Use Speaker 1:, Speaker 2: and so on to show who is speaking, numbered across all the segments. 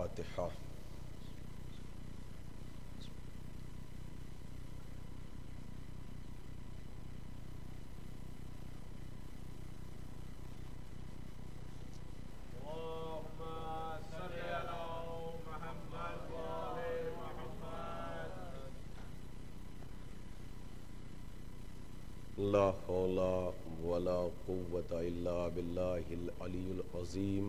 Speaker 1: फातिहा। ला हौला वला कुव्वता इल्ला बिल्लाहिल अलियुल अज़ीम।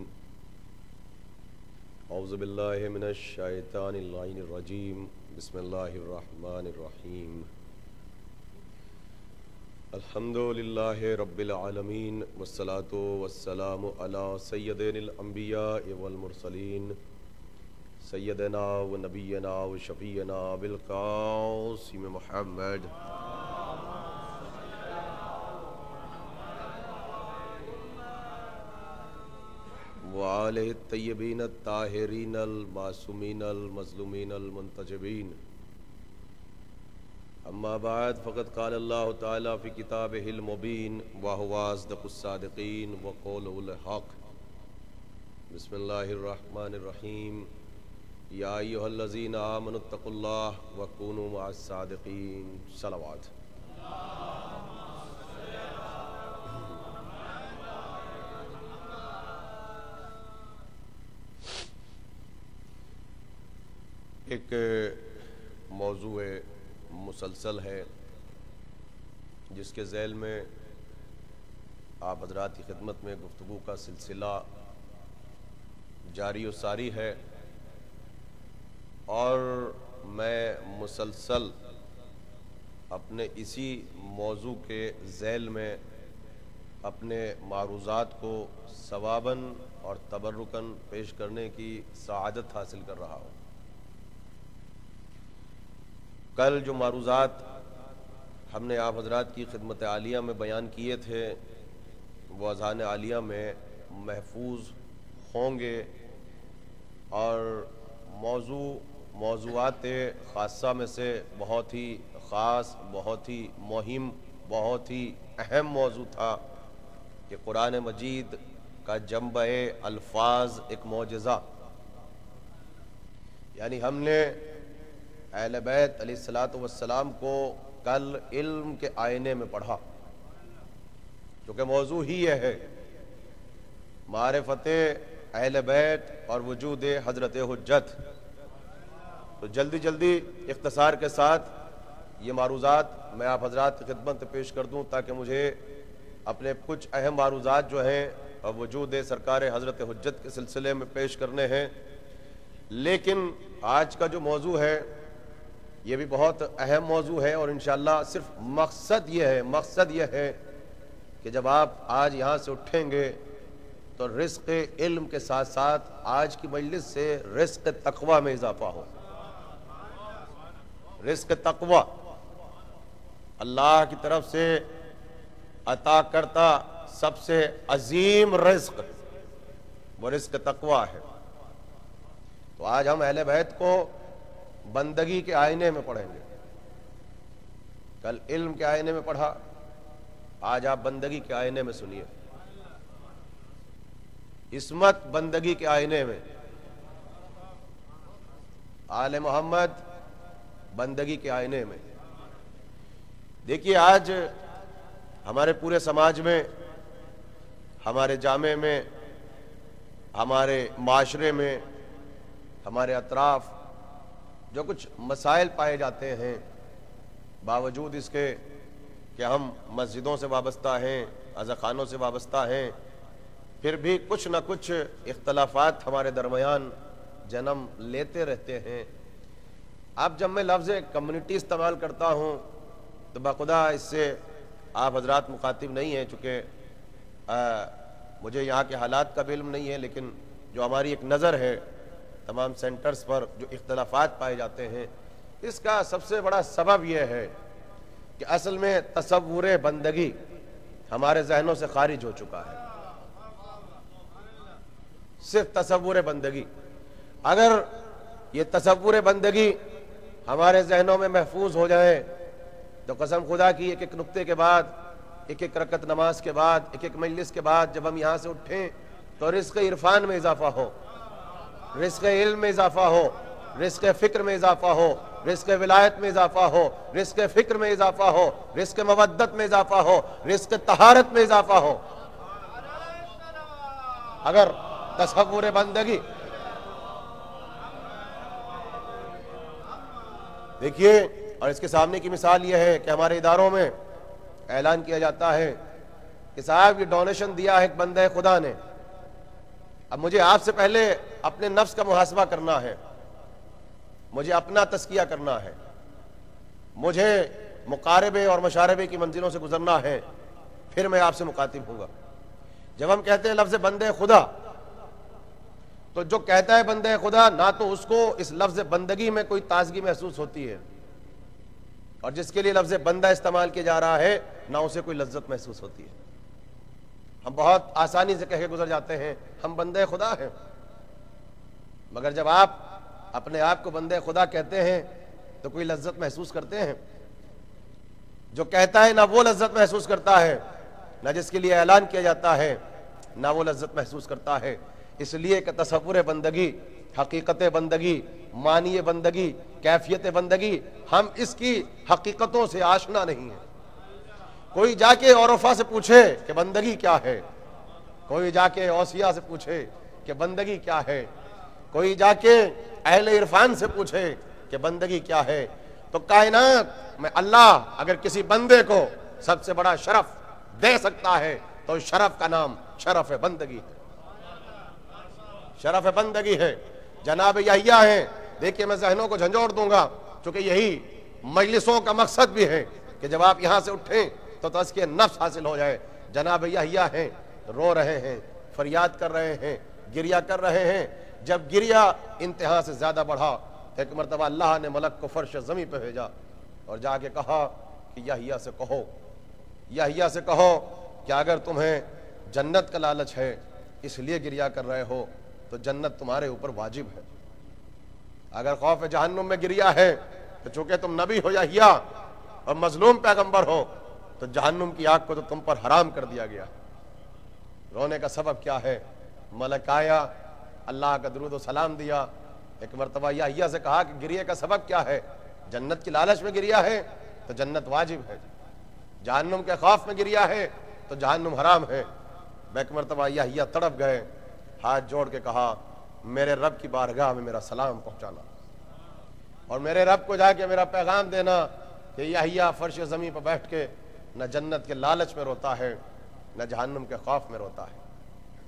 Speaker 1: औज़ु बिल्लाहि मिनश शैतानिर रजीम। बिस्मिल्लाहिर रहमानिर रहीम। अल्हम्दुलिल्लाहि रब्बिल आलमीन वस्सलातु वस्सलामु अला सय्यदिल अंबिया वल मुरसलीन सय्यदना व नबियना व शफीना बिल क़ासिम मुहम्मद वाले तय्यबीन ताहिरीन मासूमीन मज़लूमीन मुंतजबीन। अम्मा बाद फ़क़द क़ाल अल्लाहु तआला फ़ी किताबिहिल मुबीन व हुवा अस्दक़ुस सादिक़ीन व क़ौलुहुल हक़। बिस्मिल्लाहिर रहमानिर रहीम। या अय्युहल्लज़ीना आमनुत्तक़ुल्लाह व कूनू मअस सादिक़ीन। सलावत। एक मौज़ू मुसलसल है जिसके ज़ैल में आप हज़रात की खिदमत में गुफ्तगू का सिलसिला जारी व सारी है और मैं मुसलसल अपने इसी मौज़ू के ज़ैल में अपने मारूज़ात को सवाबन और तबर्रुकन पेश करने की सआदत हासिल कर रहा हूँ। कल जो मारूज़ात हमने आप हज़रात की खिदमत आलिया में बयान किए थे वो अज़ान आलिया में महफूज होंगे और मौज़ूआत ख़ासा में से बहुत ही ख़ास, बहुत ही मुहिम, बहुत ही अहम मौज़ू था कि कुरान मजीद का जम्बे अल्फाज एक मौजज़ा। यानी हमने अहले बैत अलैहिस्सलातु वस्सलाम को कल इल्म के आईने में पढ़ा, क्योंकि मौजू ही यह है मारिफत अहले बैत और वजूद हज़रत हुज्जत। तो जल्दी जल्दी इख्तिसार के साथ ये मारूज़ात मैं आप हज़रात की खिदमत पेश कर दूँ ताकि मुझे अपने कुछ अहम मारूज़ात जो हैं वजूद सरकार हज़रत हुज्जत के सिलसिले में पेश करने हैं। लेकिन आज का जो मौजू है ये भी बहुत अहम मौजू है और इंशाअल्लाह सिर्फ मकसद ये है कि जब आप आज यहाँ से उठेंगे तो रिज़्क़ इल्म के साथ साथ आज की मजलिस से रिज़्क़ तक़वा में इजाफा हो। रिज़्क़ तक़वा अल्लाह की तरफ से अता करता सबसे अजीम रिज़्क़ वो रिज़्क़ तक़वा है। तो आज हम अहले बैत को बंदगी के आईने में पढ़ेंगे। कल इल्म के आईने में पढ़ा, आज आप बंदगी के आईने में सुनिए। इस्मत बंदगी के आईने में, आले मोहम्मद बंदगी के आईने में। देखिए आज हमारे पूरे समाज में, हमारे जामे में, हमारे माशरे में, हमारे अतराफ जो कुछ मसाइल पाए जाते हैं, बावजूद इसके कि हम मस्जिदों से वाबस्ता हैं, अज़ाखानों से वाबस्ता हैं, फिर भी कुछ न कुछ इख्तलाफात हमारे दरमियान जन्म लेते रहते हैं। अब जब मैं लफ्ज़ कम्युनिटी इस्तेमाल करता हूँ तो बाखुदा इससे आप हजरात मुखातिब नहीं हैं, चूँकि मुझे यहाँ के हालात का भी इल्म नहीं है, लेकिन जो हमारी एक नज़र है तमाम सेंटर्स पर जो इख्तलाफात पाए जाते हैं, इसका सबसे बड़ा सबब यह है कि असल में तसव्वुर बंदगी हमारे जहनों से खारिज हो चुका है। सिर्फ तसव्वुर बंदगी, अगर ये तसव्वुर बंदगी हमारे जहनों में महफूज हो जाए तो कसम खुदा की एक एक नुक्ते के बाद, एक एक रकत नमाज के बाद, एक एक मजलिस के बाद जब हम यहाँ से उठें तो रिज़्क़ इरफान में इजाफा हो। रिस्क इल्म में इजाफा हो, रिस्क फिक्र में इजाफा हो, रिस्क विलायत में इजाफा हो, रिस्क फिक्र में इजाफा हो, रिस्क मवद्दत में इजाफा हो, रिस्क तहारत में इजाफा हो। अगर तसव्वुर बंदगी, देखिए, और इसके सामने की मिसाल यह है कि हमारे इदारों में ऐलान किया जाता है कि साहब ये डोनेशन दिया है एक बंदे खुदा ने, अब मुझे आपसे पहले अपने नफ्स का मुहासबा करना है, मुझे अपना तस्किया करना है, मुझे मुकारबे और मुशारबे की मंजिलों से गुजरना है, फिर मैं आपसे मुखातिब हूंगा। जब हम कहते हैं लफ्ज़ बंदे खुदा, तो जो कहता है बंदे खुदा, ना तो उसको इस लफ्ज़ बंदगी में कोई ताजगी महसूस होती है, और जिसके लिए लफ्ज़ बंदा इस्तेमाल किया जा रहा है ना उसे कोई लज्जत महसूस होती है। हम बहुत आसानी से कह के गुजर जाते हैं हम बंदे खुदा हैं, मगर जब आप अपने आप को बंदे खुदा कहते हैं तो कोई लज्जत महसूस करते हैं? जो कहता है ना वो लज्जत महसूस करता है, ना जिसके लिए ऐलान किया जाता है ना वो लज्जत महसूस करता है। इसलिए कि तसव्वुर बंदगी, हकीकत बंदगी, मानिए बंदगी, कैफियत बंदगी, हम इसकी हकीकतों से आशना नहीं है। कोई जाके औरफा से पूछे कि बंदगी क्या है, कोई जाके औसिया से पूछे कि बंदगी क्या है, कोई जाके अहले इरफान से पूछे कि बंदगी क्या है, तो कायनात में अल्लाह अगर किसी बंदे को सबसे बड़ा शरफ दे सकता है तो उस शरफ का नाम शरफ बंदगी है, शरफ बंदगी है। जनाब यहिया है, देखिए मैं जहनों को झंझोड़ दूंगा, क्योंकि यही मजलिसों का मकसद भी है कि जब आप यहां से उठें तो तज़किए नफ्स हासिल हो जाए। जनाब यहिया हैं, रो रहे हैं, फरियाद कर रहे हैं, गिरिया कर रहे हैं। जब गिरिया इंतहा से ज्यादा बढ़ा, एक मरतबा अल्लाह ने मलक को फर्श ज़मी पे भेजा और जाके कहा कि यहिया से कहो, यहिया से कहो कि अगर तुम्हें जन्नत का लालच है इसलिए गिरिया कर रहे हो तो जन्नत तुम्हारे ऊपर वाजिब है। अगर खौफ जहन्नुम में गिरिया है तो चूंकि तुम नबी हो यहिया और मजलूम पैगंबर हो तो जहन्नुम की आग को तो तुम पर हराम कर दिया गया। रोने का सबब क्या है? मलक आया, अल्लाह का दुरूद व सलाम दिया, एक मरतबा यहिया से कहा कि गिरिया का सबब क्या है? जन्नत की लालच में गिरिया है तो जन्नत वाजिब है, जहन्नुम के खौफ में गिरिया है तो जहन्नुम हराम है। एक मरतबा यहिया तड़प गए, हाथ जोड़ के कहा मेरे रब की बारगाह में मेरा सलाम पहुंचाना और मेरे रब को जाके मेरा पैगाम देना कि यहिया फर्श ज़मीन पर बैठ के न जन्नत के लालच में रोता है न जहन्नुम के खौफ में रोता है।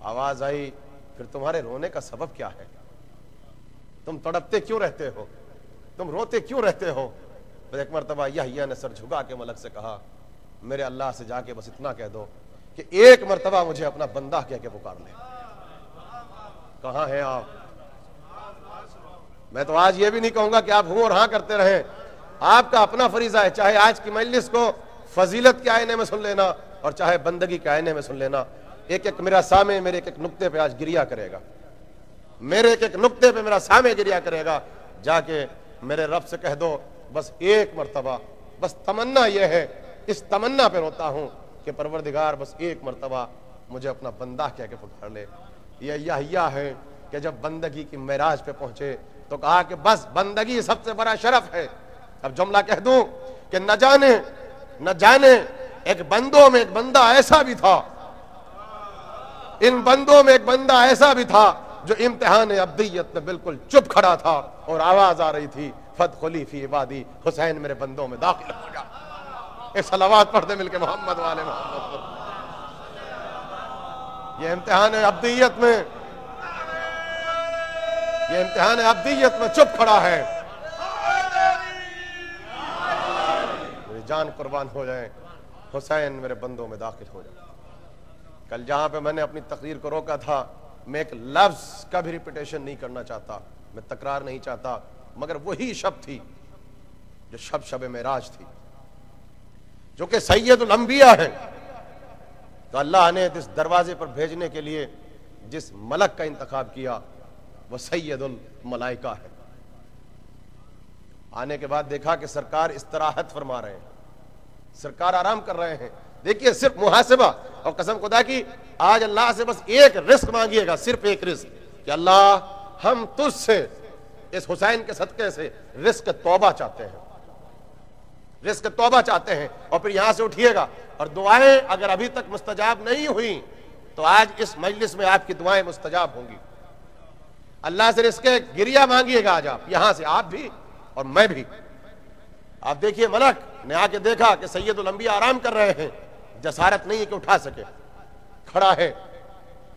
Speaker 1: आवाज आई, फिर तुम्हारे रोने का सबब क्या है? तुम तड़पते क्यों रहते हो? तुम रोते क्यों रहते हो? फिर एक मरतबा यहिया ने सर झुका के मलक से कहा मेरे अल्लाह से जाके बस इतना कह दो कि एक मरतबा मुझे अपना बंदा कह के पुकार ले। कहां हैं आप? मैं तो आज ये भी नहीं कहूंगा कि आप हूं और हां करते रहें, आपका अपना फरीजा है, चाहे आज की मजलिस को फजीलत के आईने में सुन लेना और चाहे बंदगी के आईने में सुन लेना। एक एक मेरा सामे मेरे एक एक नुक्ते पे आज गिरिया करेगा, मेरे एक एक नुक्ते पे मेरा सामे गिरिया करेगा। जाके मेरे रब से कह दो बस एक मरतबा, बस तमन्ना यह है, इस तमन्ना पे रोता हूं कि परवरदिगार बस एक मरतबा मुझे अपना बंदा कह के पुकार ले। यहिया है कि जब बंदगी की मेराज पे पहुंचे तो कहा कि बस बंदगी सबसे बड़ा शरफ है। अब जुमला कह दूं कि न जाने एक बंदों में एक बंदा ऐसा भी था, इन बंदों में एक बंदा ऐसा भी था जो इम्तिहान अब्दियत में बिल्कुल चुप खड़ा था और आवाज आ रही थी फदखुली फी इबादी, हुसैन मेरे बंदों में दाखिल हो जा। एक सलावात पढ़ते मिलके मोहम्मद वाले मोहम्मद। ये इम्तिहान अब्दियत में, ये इम्तिहान अब्दियत में चुप खड़ा है। मेरी जान कुर्बान हो जाए, हुसैन मेरे बंदों में दाखिल हो जाए। कल जहां पे मैंने अपनी तकरीर को रोका था, मैं एक लफ्ज का भी रिपीटेशन नहीं करना चाहता, मैं तकरार नहीं चाहता, मगर वही शब थी जो शब मेराज थी, जो कि सैयदुल अंबिया है। तो अल्लाह ने इस दरवाजे पर भेजने के लिए जिस मलक का इंतखाब किया वह सैयदुल मलाइका है। आने के बाद देखा कि सरकार इस्तराहत फरमा रहे हैं, सरकार आराम कर रहे हैं। देखिए सिर्फ मुहासिबा, और कसम खुदा की आज अल्लाह से बस एक रिस्क मांगिएगा, सिर्फ एक रिस्क कि अल्लाह हम तुझसे इस हुसैन के सदके से रिस्क तौबा चाहते हैं, रिस्क तौबा चाहते हैं। और फिर यहां से उठिएगा और दुआएं अगर अभी तक मुस्तजाब नहीं हुई तो आज इस मजलिस में आपकी दुआएं मुस्तजाब होंगी। अल्लाह से रिस्क गिरिया मांगिएगा आज आप, यहां से आप भी और मैं भी। आप देखिए मलक ने आके देखा कि सैयदुल अंबिया आराम कर रहे हैं, जसारत नहीं है कि उठा सके, खड़ा है,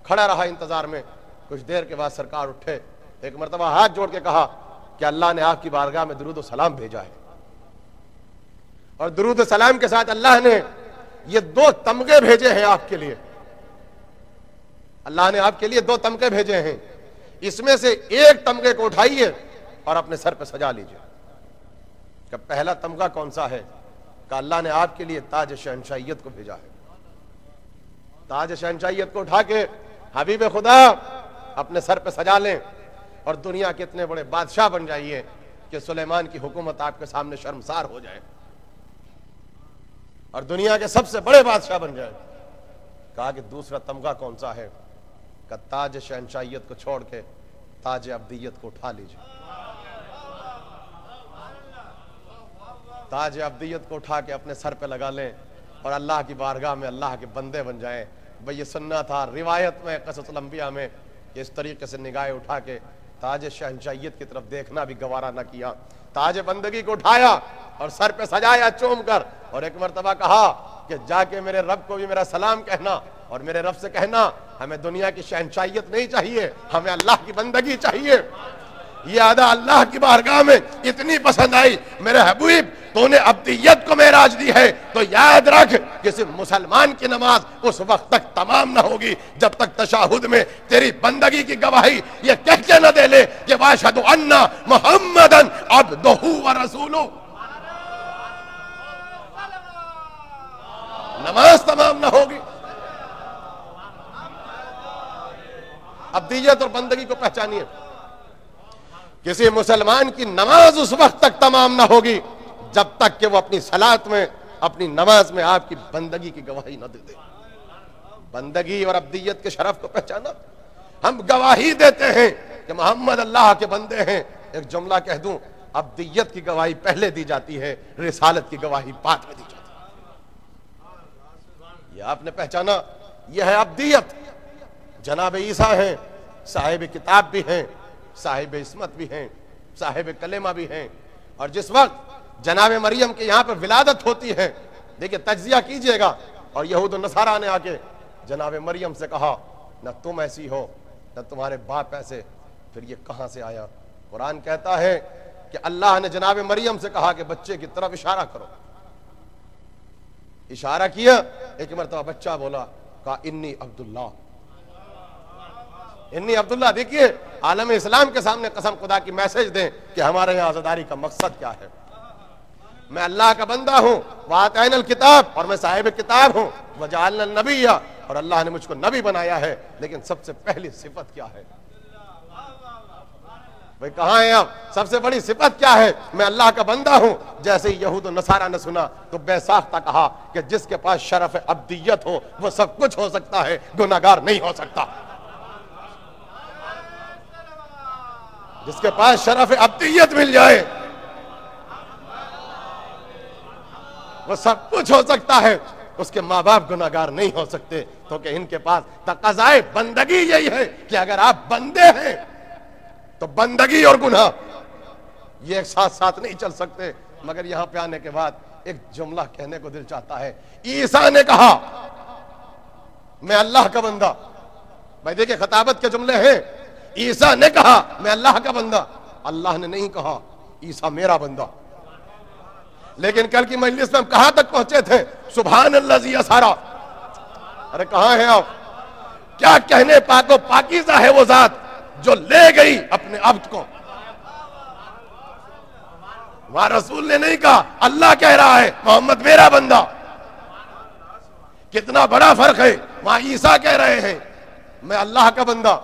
Speaker 1: खड़ा रहा इंतजार में। कुछ देर के बाद सरकार उठे, एक मर्तबा हाथ जोड़ के कहा कि अल्लाह ने आपकी बारगाह में दुरूद सलाम भेजा है। और दुरूद सलाम के साथ अल्लाह ने ये 2 तमगे भेजे हैं आपके लिए। अल्लाह ने आपके लिए 2 तमगे भेजे हैं, इसमें से एक तमगे को उठाइए और अपने सर पे सजा लीजिए। कि पहला तमगा कौन सा है? कि अल्लाह ने आपके लिए ताज शहंशाहियत को भेजा है। ताज शहंशाहियत को उठा के हबीब खुदा अपने सर पे सजा लें और दुनिया के इतने बड़े बादशाह बन जाइए कि सुलेमान की हुकूमत आपके सामने शर्मसार हो जाए और दुनिया के सबसे बड़े बादशाह बन जाए। कहा कि दूसरा तमगा कौन सा है? का ताज शहंशाहियत को छोड़ के ताज अब्दियत को उठा लीजिए। ताज अब्दियत को उठा के अपने सर पे लगा लें और अल्लाह की बारगाह में अल्लाह के बंदे बन जाएं। भाई ये सुनना था, रिवायत में क़ससुल अंबिया में इस तरीके से निगाहें उठा के ताज शहंशाहियत की तरफ देखना भी गवारा न किया। ताज बंदगी को उठाया और सर पे सजाया चूम कर, और एक मर्तबा कहा कि जाके मेरे रब को भी मेरा सलाम कहना और मेरे रब से कहना हमें दुनिया की शहंशाहियत नहीं चाहिए, हमें अल्लाह की बंदगी चाहिए। ये अदा अल्लाह की बारगाह में इतनी पसंद आई, मेरे हबीब तूने अब्दियत को मेराज दी है तो याद रख किसी मुसलमान की नमाज उस वक्त तक तमाम ना होगी जब तक तशाहुद में तेरी बंदगी की गवाही ये कह के न दे ले कि वाशहदु अन्ना मुहम्मदन अब्दुहु व रसूलुहु। नमाज तमाम ना होगी। अब्दियत और बंदगी को पहचानिए। किसी मुसलमान की नमाज उस वक्त तक तमाम ना होगी जब तक कि वो अपनी सलात में, अपनी नमाज में आपकी बंदगी की गवाही न दे दे। बंदगी और अब्दियत के शरफ को पहचाना। हम गवाही देते हैं कि मोहम्मद अल्लाह के बंदे हैं। एक जुमला कह दूं, अब्दियत की गवाही पहले दी जाती है, रिसालत की गवाही बाद में दी जाती है। यह आपने पहचाना, यह है अब्दियत। जनाब ईसा हैं, साहिब किताब भी हैं, साहिब इस्मत भी हैं, साहिब कलेमा भी हैं। और जिस वक्त जनाब मरियम के यहां पर विलादत होती है, देखिए तज्जिया कीजिएगा, और यहूद नसारा ने आके जनाब मरियम से कहा न तुम ऐसी हो न तुम्हारे बाप ऐसे, फिर ये कहां से आया? कुरान कहता है कि अल्लाह ने जनाब मरियम से कहा कि बच्चे की तरफ इशारा करो। इशारा किया, एक मरतबा बच्चा बोला, कहा इन्नी अब्दुल्लाह, इन्नी अब्दुल्ला। देखिए आलम इस्लाम के सामने कसम खुदा की मैसेज दें कि हमारे यहाँ आज़ादारी का मकसद क्या है। मैं अल्लाह का बंदा हूँ, वातैनल किताब, और मैं साहिब किताब हूँ, वजाअलना नबिय्या, और अल्लाह ने मुझको नबी बनाया है। लेकिन सबसे पहली सिफत क्या है? भाई कहाँ हैं आप? सबसे बड़ी सिफत क्या है? मैं अल्लाह का बंदा हूँ। जैसे ही यहूद और नसारा ने सुना तो बेसाख्ता कहा कि जिसके पास शरफ अब्दियत हो वो सब कुछ हो सकता है, गुनाहगार नहीं हो सकता। जिसके पास शरफ अब्दियत मिल जाए वो सब कुछ हो सकता है, उसके माँ बाप गुनाहगार नहीं हो सकते। तो कि इनके पास तकाज़ाए बंदगी यही है कि अगर आप बंदे हैं तो बंदगी और गुनाह ये एक साथ साथ नहीं चल सकते। मगर यहां पे आने के बाद एक जुमला कहने को दिल चाहता है। ईसा ने कहा मैं अल्लाह का बंदा। भाई देखिए खताबत के जुमले हैं। ईसा ने कहा मैं अल्लाह का बंदा, अल्लाह ने नहीं कहा ईसा मेरा बंदा। लेकिन कल की मजलिस में हम कहां तक पहुंचे थे? सुभान अल्लाज़ी असरा। अरे कहां हैं आप? क्या कहने पाको पाकीज़ा है वो जात जो ले गई अपने अब्द को। वहां रसूल ने नहीं कहा, अल्लाह कह रहा है मोहम्मद मेरा बंदा। कितना बड़ा फर्क है। वहां ईसा कह रहे हैं मैं अल्लाह का बंदा,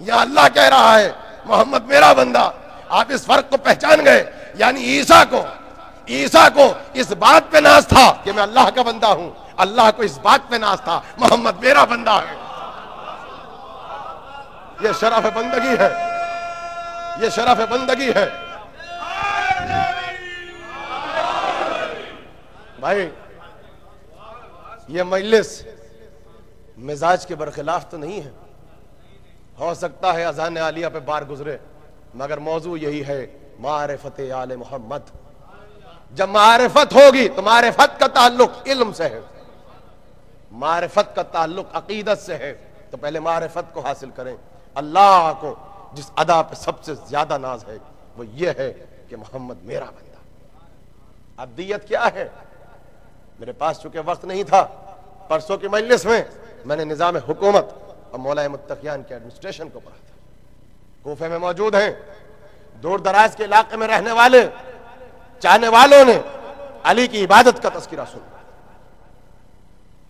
Speaker 1: यहां अल्लाह कह रहा है मोहम्मद मेरा बंदा। आप इस फर्क को पहचान गए। यानी ईसा को इस बात पे नाज था कि मैं अल्लाह का बंदा हूं, अल्लाह को इस बात पे नाज था मोहम्मद मेरा बंदा है। यह शरफ बंदगी है। ये शरफ बंदगी है। भाई ये मजलिस मिजाज के बरखिलाफ तो नहीं है। हो सकता है अज़ान आलिया पे बार गुजरे, मगर मौजू यही है मारिफत आले मोहम्मद। जब मारिफत होगी तो मारिफत का ताल्लुक इल्म से है, मारिफत का ताल्लुक अकीदत से है। तो पहले मारिफत को हासिल करें। अल्लाह को जिस अदा पे सबसे ज्यादा नाज है वो ये है कि मोहम्मद मेरा बंदा। अब्दियत क्या है? मेरे पास चूंकि वक्त नहीं था, परसों की मजलिस में मैंने निजाम हुकूमत और मौलाए मुत्तकियान के एडमिनिस्ट्रेशन को पढ़ा था। कूफे में मौजूद हैं, दूर दराज के इलाके में रहने वाले चाहने वालों ने अली की इबादत का तस्करा सुना,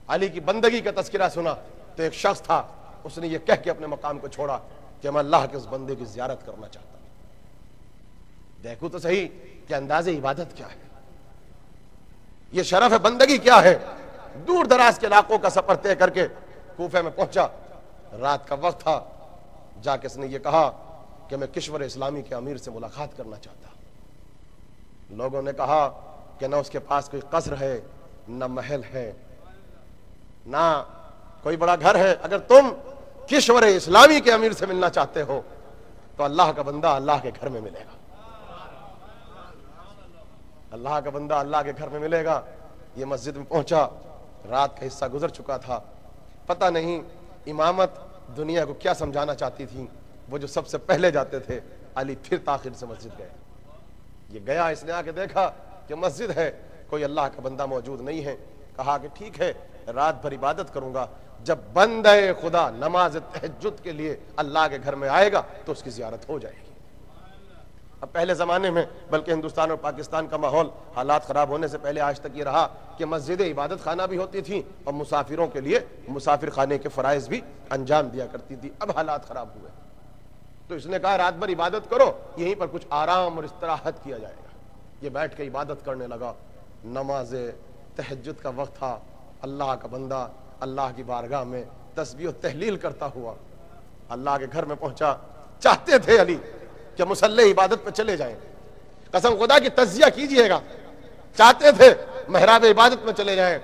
Speaker 1: अली की बंदगी का तस्करा सुना। तो एक शख्स था, उसने ये कह के अपने मकाम को छोड़ा कि मैं अल्लाह के उस बंदे की जियारत करना चाहता हूं। देखो तो सही कि अंदाजे इबादत क्या है, ये शरफ बंदगी क्या है। दूर दराज के इलाकों का सफर तय करके कूफे में पहुंचा, रात का वक्त था। जाके इसने ये कहा कि मैं किश्वर इस्लामी के अमीर से मुलाकात करना चाहता हूं। लोगों ने कहा कि ना उसके पास कोई कसर है, ना महल है, ना कोई बड़ा घर है। अगर तुम किश्वर इस्लामी के अमीर से मिलना चाहते हो तो अल्लाह का बंदा अल्लाह के घर में मिलेगा, अल्लाह का बंदा अल्लाह के घर में मिलेगा। ये मस्जिद में पहुंचा, रात का हिस्सा गुजर चुका था। पता नहीं इमामत दुनिया को क्या समझाना चाहती थी। वो जो सबसे पहले जाते थे, अली फिर ताखिर से मस्जिद गए। ये गया, इसने आके देखा कि मस्जिद है, कोई अल्लाह का बंदा मौजूद नहीं है। कहा कि ठीक है, रात भर इबादत करूंगा, जब बंदे खुदा नमाज तहज्जुद के लिए अल्लाह के घर में आएगा तो उसकी जियारत हो जाएगी। अब पहले ज़माने में, बल्कि हिंदुस्तान और पाकिस्तान का माहौल हालात ख़राब होने से पहले आज तक ये रहा कि मस्जिद इबादत खाना भी होती थी और मुसाफिरों के लिए मुसाफिर खाने के फ़राइज़ भी अंजाम दिया करती थी। अब हालात ख़राब हुए तो इसने कहा रात भर इबादत करो, यहीं पर कुछ आराम और इस्तराहत किया जाएगा। ये बैठ के इबादत करने लगा। नमाज तहज्जुद का वक्त था। अल्लाह का बंदा अल्लाह की बारगाह में तस्बीह और तहलील करता हुआ अल्लाह के घर में पहुंचा। चाहते थे अली कि मुसल्ले इबादत पे चले जाएं, कसम खुदा की तज़किया कीजिएगा, चाहते थे महराब इबादत में चले जाएं।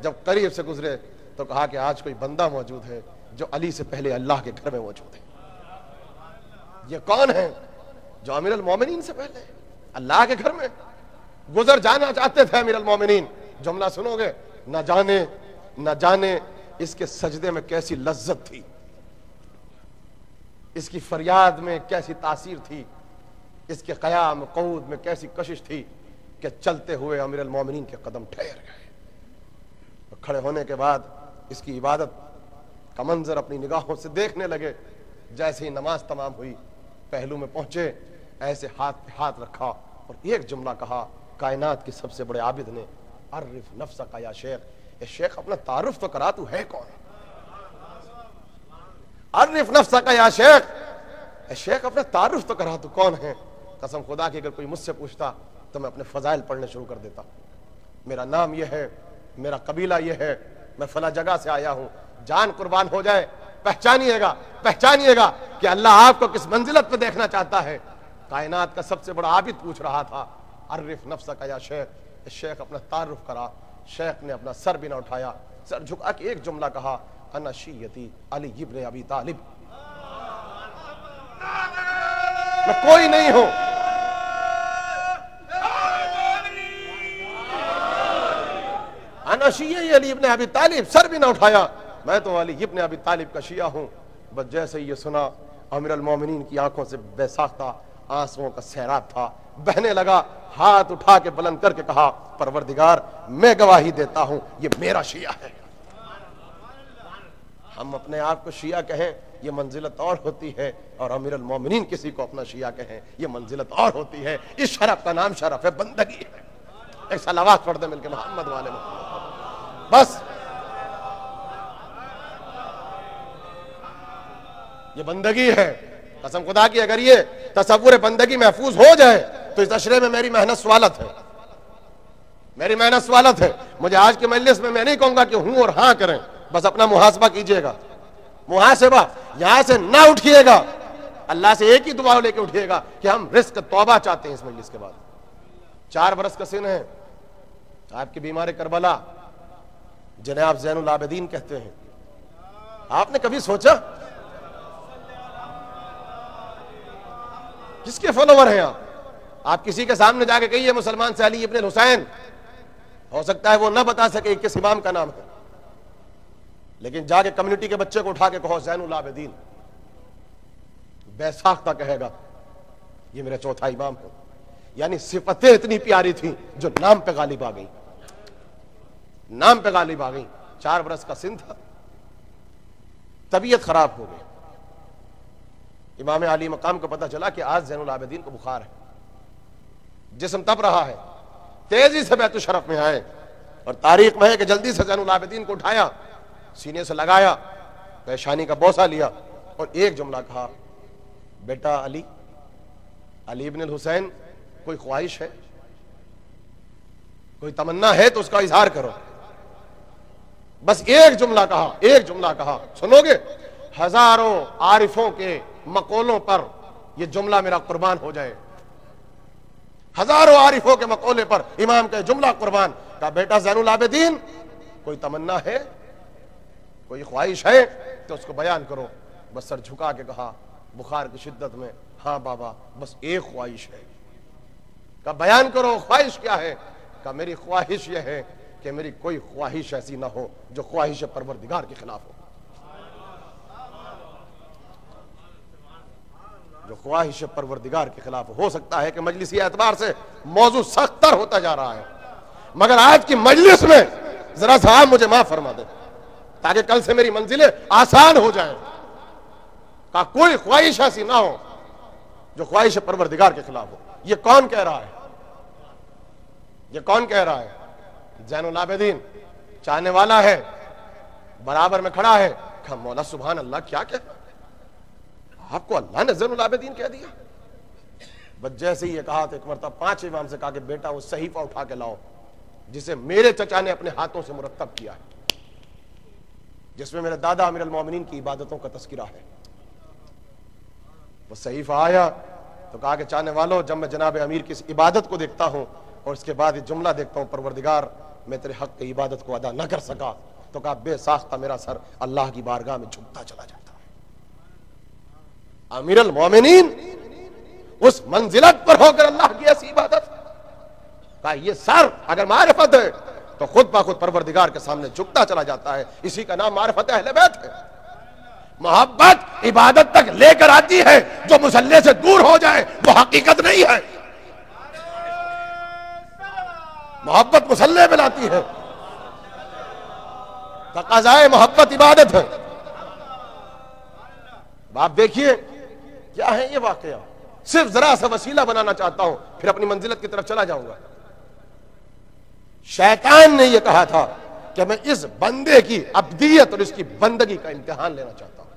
Speaker 1: जब करीब से गुजरे तो कहा कि आज कोई बंदा मौजूद है जो अली से पहले अल्लाह के घर में मौजूद है। ये कौन है जो अमीर अल मोमिनीन से पहले अल्लाह के घर में गुजर जाना चाहते थे? अमीर अल मोमिनीन, जुमला सुनोगे, न जाने इसके सजदे में कैसी लज्जत थी, इसकी फरियाद में कैसी तासीर थी, इसके क़याम क़ऊद में कैसी कशिश थी कि चलते हुए अमीर अल मोमिनीन के कदम ठहर गए। खड़े होने के बाद इसकी इबादत का मंजर अपनी निगाहों से देखने लगे। जैसे ही नमाज तमाम हुई, पहलू में पहुंचे, ऐसे हाथ पे हाथ रखा और एक जुमला कहा, कायनात के सबसे बड़े आबिद ने, अर्रिफ नफ्सा का या शेख, ए शेख अपना तारुफ तो करा, तू है कौन? अर्रिफ नफ्सा का या शेख, ए शेख अपना तारुफ तो करा, तू कौन है? कसम खुदा की अगर कोई मुझसे पूछता तो मैं अपने फजाइल पढ़ने शुरू कर देता। मेरा नाम यह है, मेरा कबीला यह है, मैं फला जगह से आया हूं, जान कुर्बान हो जाए, पहचानिएगा, पहचानिएगा कि अल्लाह आपको किस मंजिलत पे देखना चाहता है। कायनात का सबसे बड़ा आबिद पूछ रहा था, अर्रिफ नफ्सा का या शेख, शेख अपना तारुफ करा। शेख ने अपना सर भी ना उठाया, सर झुका के एक जुमला कहा, अना शियती अली इब्न अबी तालिब, मैं कोई नहीं हूं, अना शिय्यी अली इब्न अबी तालिब, सर भी ना उठाया, मैं तो अली इब्न अबी तालिब का शिया हूं। बस जैसे ये सुना, अमीर अल मोमिनीन की आंखों से बेसाख्ता आंसुओं का सैराब था, बहने लगा। हाथ उठा के बुलंद करके कहा, परवरदिगार मैं गवाही देता हूं ये मेरा शिया है। हम अपने आप को शिया कहें ये मंजिलत और होती है, और अमीर अल मोमिनीन किसी को अपना शिया कहें ये मंजिलत और होती है। इस शरफ का नाम शरफ है बंदगी है। एक सलावत पढ़ दे मिलके मोहम्मद वाले मोहम्मद। बस ये बंदगी है। कसम खुदा की अगर ये तसव्वुर बंदगी महफूज हो जाए तो इस अशरे में मेरी मेहनत स्वालत है, मेरी मेहनत स्वालत है। मुझे आज के मजलिस में मैं नहीं कहूंगा कि हूं और हां करें, बस अपना मुहासबा कीजिएगा, मुहासबा। यहां से ना उठिएगा अल्लाह से एक ही दुआ लेके उठिएगा कि हम रिस्क तौबा चाहते हैं इस मजलिस के बाद। 4 बरस का सिन है, आपकी बीमार करबला जिन्हें आप ज़ैनुल आबिदीन कहते हैं, आपने कभी सोचा किसके फॉलोवर हैं आप किसी के सामने जाके कहिए मुसलमान से अली इब्न हुसैन, हो सकता है वो ना बता सके किस इमाम का नाम है, लेकिन जाके कम्युनिटी के बच्चे को उठा के कहो ज़ैनुल आबिदीन, बेसाख्ता कहेगा ये मेरा चौथा इमाम है। यानी सिफतें इतनी प्यारी थी जो नाम पे गालिब आ गई, नाम पे गालिब आ गई। 4 बरस का सिन था, तबीयत खराब हो गई। इमाम आली मकाम को पता चला कि आज ज़ैनुल आबिदीन को बुखार है, जिस्म तप रहा है, तेजी से बैतुल शरफ में आए और तारीख में है कि जल्दी से ज़ैनुल आबिदीन को उठाया, सीने से लगाया, पेशानी का बोसा लिया और एक जुमला कहा, बेटा अली, अली इब्न हुसैन, कोई ख्वाहिश है, कोई तमन्ना है तो उसका इजहार करो। बस एक जुमला कहा, एक जुमला कहा, सुनोगे? हजारों आरिफों के मकोलों पर यह जुमला मेरा कुर्बान हो जाए, हजारों आरिफों के मकोले पर इमाम का जुमला कुर्बान। का बेटा ज़ैनुल आबिदीन, कोई तमन्ना है, कोई ख्वाहिश है तो उसको बयान करो। बस सर झुका के कहा बुखार की शिद्दत में, हाँ बाबा बस एक ख्वाहिश है। का बयान करो, ख्वाहिश क्या है? का मेरी ख्वाहिश यह है कि मेरी कोई ख्वाहिश ऐसी ना हो जो ख्वाहिश परवरदिगार के खिलाफ हो, जो ख्वाहिश परवरदिगार के खिलाफ हो। सकता है कि मजलिसी एतबार से मौजू सख्त तर होता जा रहा है, मगर आज की मजलिस में जरा सा आप मुझे माफ फरमा दे ताकि कल से मेरी मंजिलें आसान हो जाए। का कोई ख्वाहिश ऐसी ना हो जो ख्वाहिश परवरदिगार के खिलाफ हो। ये कौन कह रहा है? ये कौन कह रहा है? ज़ैनुल आबिदीन चाहने वाला है, बराबर में खड़ा है। कहा मौला सुभान अल्लाह, क्या कह, आपको अल्लाह ने ज़ैनुल आबिदीन कह दिया? बस जैसे ही ये कहा तो एक मरतबा 5 इमाम से कहा कि बेटा वो सहीफा उठा के लाओ जिसे मेरे चचा ने अपने हाथों से मुरत्तब किया है, जिसमें मेरे दादा अमीरुल मोमिनीन की इबादतों का तस्किरा है। वो सहीफा आया तो कहा कि चाहने वालों, जब मैं जनाब अमीर की इबादत को देखता हूं और उसके बाद ये जुमला देखता हूं, परवरदिगार मैं तेरे हक की इबादत को अदा न कर सका, तो कहा बेसाख्ता मेरा सर अल्लाह की बारगाह में झुकता चला जाता है। अमीरुल मोमिनीन उस मंजिलत पर होकर अल्लाह की ऐसी इबादत, कहा ये सर अगर मारिफत है तो खुद ब खुद परवरदिगार के सामने झुकता चला जाता है। इसी का नाम मारिफत अहले बैत है। मोहब्बत इबादत तक लेकर आती है, जो मुसल्ले से दूर हो जाए वो हकीकत नहीं है। मोहब्बत मुसल्ले पे लाती है, तकाज़ाए मोहब्बत इबादत है। आप देखिए क्या है ये वाकया। सिर्फ जरा सा वसीला बनाना चाहता हूं, फिर अपनी मंजिलत की तरफ चला जाऊंगा। शैतान ने यह कहा था कि मैं इस बंदे की अब्दियत और इसकी बंदगी का इम्तिहान लेना चाहता हूं।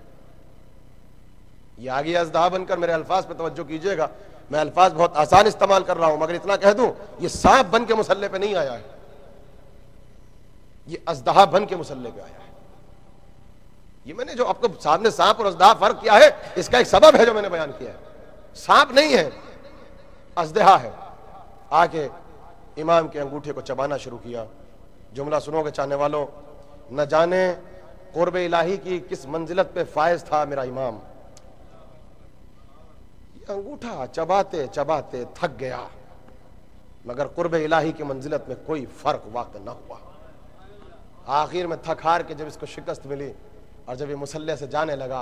Speaker 1: यह आगे अज़दा बनकर मेरे अल्फाज पे तवज्जो कीजिएगा। मैं अल्फाज बहुत आसान इस्तेमाल कर रहा हूं, मगर इतना कह दूं ये सांप बन के मुसल्ले पे नहीं आया है, ये अज़दा बन के मुसल्ले पे आया है। ये मैंने जो आपको सामने सांप और अज़दा फर्क किया है, इसका एक सबब है जो मैंने बयान किया है। सांप नहीं है, अज़दा है। आके इमाम के अंगूठे को चबाना शुरू किया। जुमला सुनोगे चाहने वालों, न जाने कुर्ब इलाही की किस मंजिलत पे फायज था मेरा इमाम। अंगूठा चबाते चबाते थक गया, मगर कुर्ब इलाही की मंजिलत में कोई फर्क वाक़ न हुआ। आखिर में थक हार के जब इसको शिकस्त मिली और जब ये मुसल्ले से जाने लगा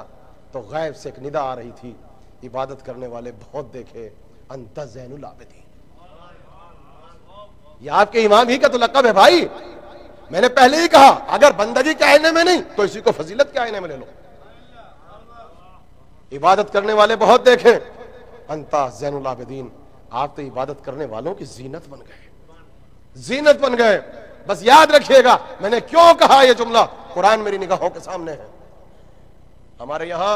Speaker 1: तो गैब से एक निदा आ रही थी, इबादत करने वाले बहुत देखे, अंत ज़ैनुल आबिदीन। ये आपके इमाम ही का तो लक़ब है भाई। मैंने पहले ही कहा अगर बंदगी के आईने में नहीं तो इसी को फजीलत के आईने में ले लो। इबादत करने वाले बहुत देखे, अंता ज़ैनुल आबिदीन। आप तो इबादत करने वालों की जीनत बन गए, जीनत बन गए। बस याद रखिएगा मैंने क्यों कहा यह जुमला, कुरान मेरी निगाहों के सामने है। हमारे यहां